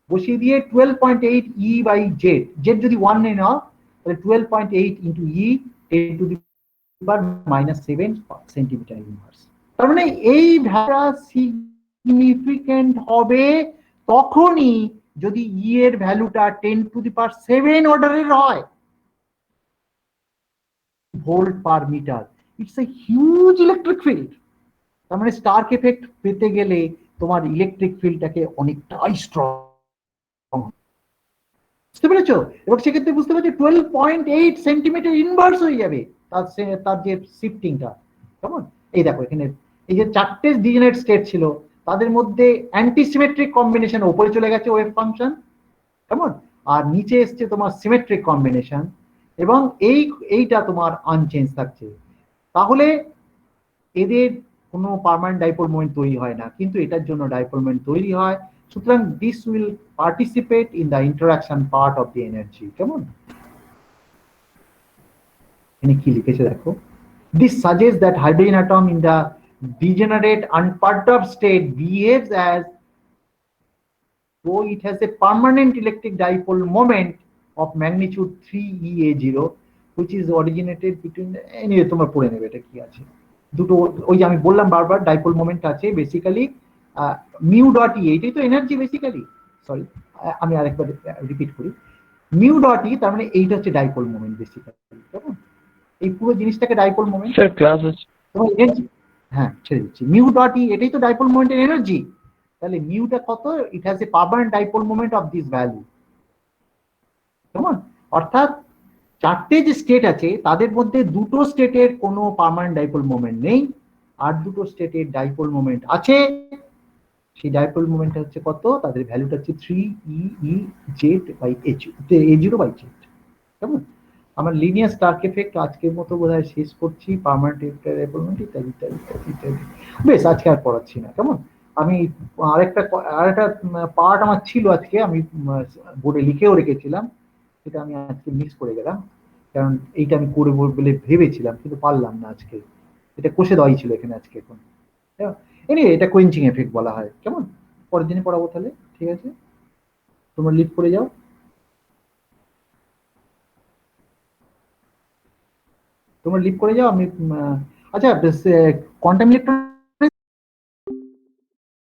বসিয়ে দিয়ে 12.8 E/z, জেড যদি 1 নেই না তাহলে 12.8 ইন্টু E 10⁻⁷ সেন্টিমিটার ইনভার্স। তার মানে এই ভ্যালুটা সিগনিফিক্যান্ট হবে তখনই যদি ই এর ভ্যালুটা 10⁷ অর্ডারের হয় volt per metre. It's a huge electric field. তার মানে স্টার্ক এফেক্ট পেতে গেলে তোমার ইলেকট্রিক ফিল্ডটাকে অনেকটাই স্ট্রং, বুঝতে পেরেছো? এবং সেক্ষেত্রে বুঝতে পারছো 12.8 সেন্টিমিটার ইনভার্স হয়ে যাবে তার যে শিফটিংটা, কেমন? এই দেখো এখানে এই যে চারটে ডিজেনারেট স্টেট ছিল তাদের মধ্যে অ্যান্টিসিমেট্রিক কম্বিনেশন উপরে চলে গেছে ওয়েভ ফাংশন, কেমন? আর নিচে এসছে তোমার সিমেট্রিক কম্বিনেশন, এবং এইটা তোমার আনচেঞ্জ থাকছে। তাহলে এদের কোনো পার্মানেন্ট ডাইপোল মোমেন্ট তৈরি হয় না, কিন্তু এটার জন্য ডাইপোল মোমেন্ট তৈরি হয়। সুতরাং this will participate in the interaction part of the energy, কেমন? এখানে কি লিখেছে দেখো, this suggest that hydrogen atom in the degenerate unperturbed state behaves as though it has a permanent electric dipole moment of magnitude 3E(a0) which is originated between anyway তোমরা পড়ে নেবে এটা কি আছে দুটো, ওই যে আমি বললাম বারবার ডাইপোল মোমেন্ট আছে বেসিক্যালি মিউ ডট ই, এটাই তো এনার্জি বেসিক্যালি। সরি আমি আরেকবার রিপিট করি, মিউ ডট ই তার মানে এইটা হচ্ছে ডাইপোল মোমেন্ট বেসিক্যালি, কেমন? এই পুরো জিনিসটাকে ডাইপোল মোমেন্ট। স্যার ক্লাস আছে। তোমার এনার্জি, হ্যাঁ ছেড়ে দিচ্ছি, মিউ ডট ই এটাই তো ডাইপোল মোমেন্টের এনার্জি। তাহলে মিউটা কত? It has a permanent dipole moment of this value, কেমন? অর্থাৎ চারটে যে স্টেট আছে তাদের মধ্যে দুটো স্টেটের কোনো পার্মানেন্ট ডাইপোল মোমেন্ট নেই, আর দুটো স্টেটের ডাইপোল মোমেন্ট আছে। সেই ডাইপোল মোমেন্টটা হচ্ছে কত? তাদের ভ্যালুটা হচ্ছে 3E(z/h)a0/z, কেমন? আমার লিনিয়ার স্টার্ক এফেক্ট আজকের মতো বোধহয় শেষ করছি, পার্মানেন্ট ডাইপোল মোমেন্ট ইত্যাদি ইত্যাদি ইত্যাদি। বেশ, আজকে আর পড়াচ্ছি না, কেমন? আমি আরেকটা পার্ট আমার ছিল আজকে, আমি বোর্ডে লিখেও রেখেছিলাম, সেটা আমি আজকে মিস করে গেলাম, কারণ এইটা আমি করে বলে ভেবেছিলাম কিন্তু পারলাম না আজকে। এটা কষে দেওয়াই ছিল এখানে আজকে। এখন এনিওয়ে এটা কোয়েঞ্চিং এফেক্ট বলা হয়, কেমন? পরের দিনে পড়াবো তাহলে। ঠিক আছে, তোমরা লিভ করে যাও। তোমরা লিভ করে যাও, আমি আচ্ছা কোয়ান্টাম ইলেকট্রন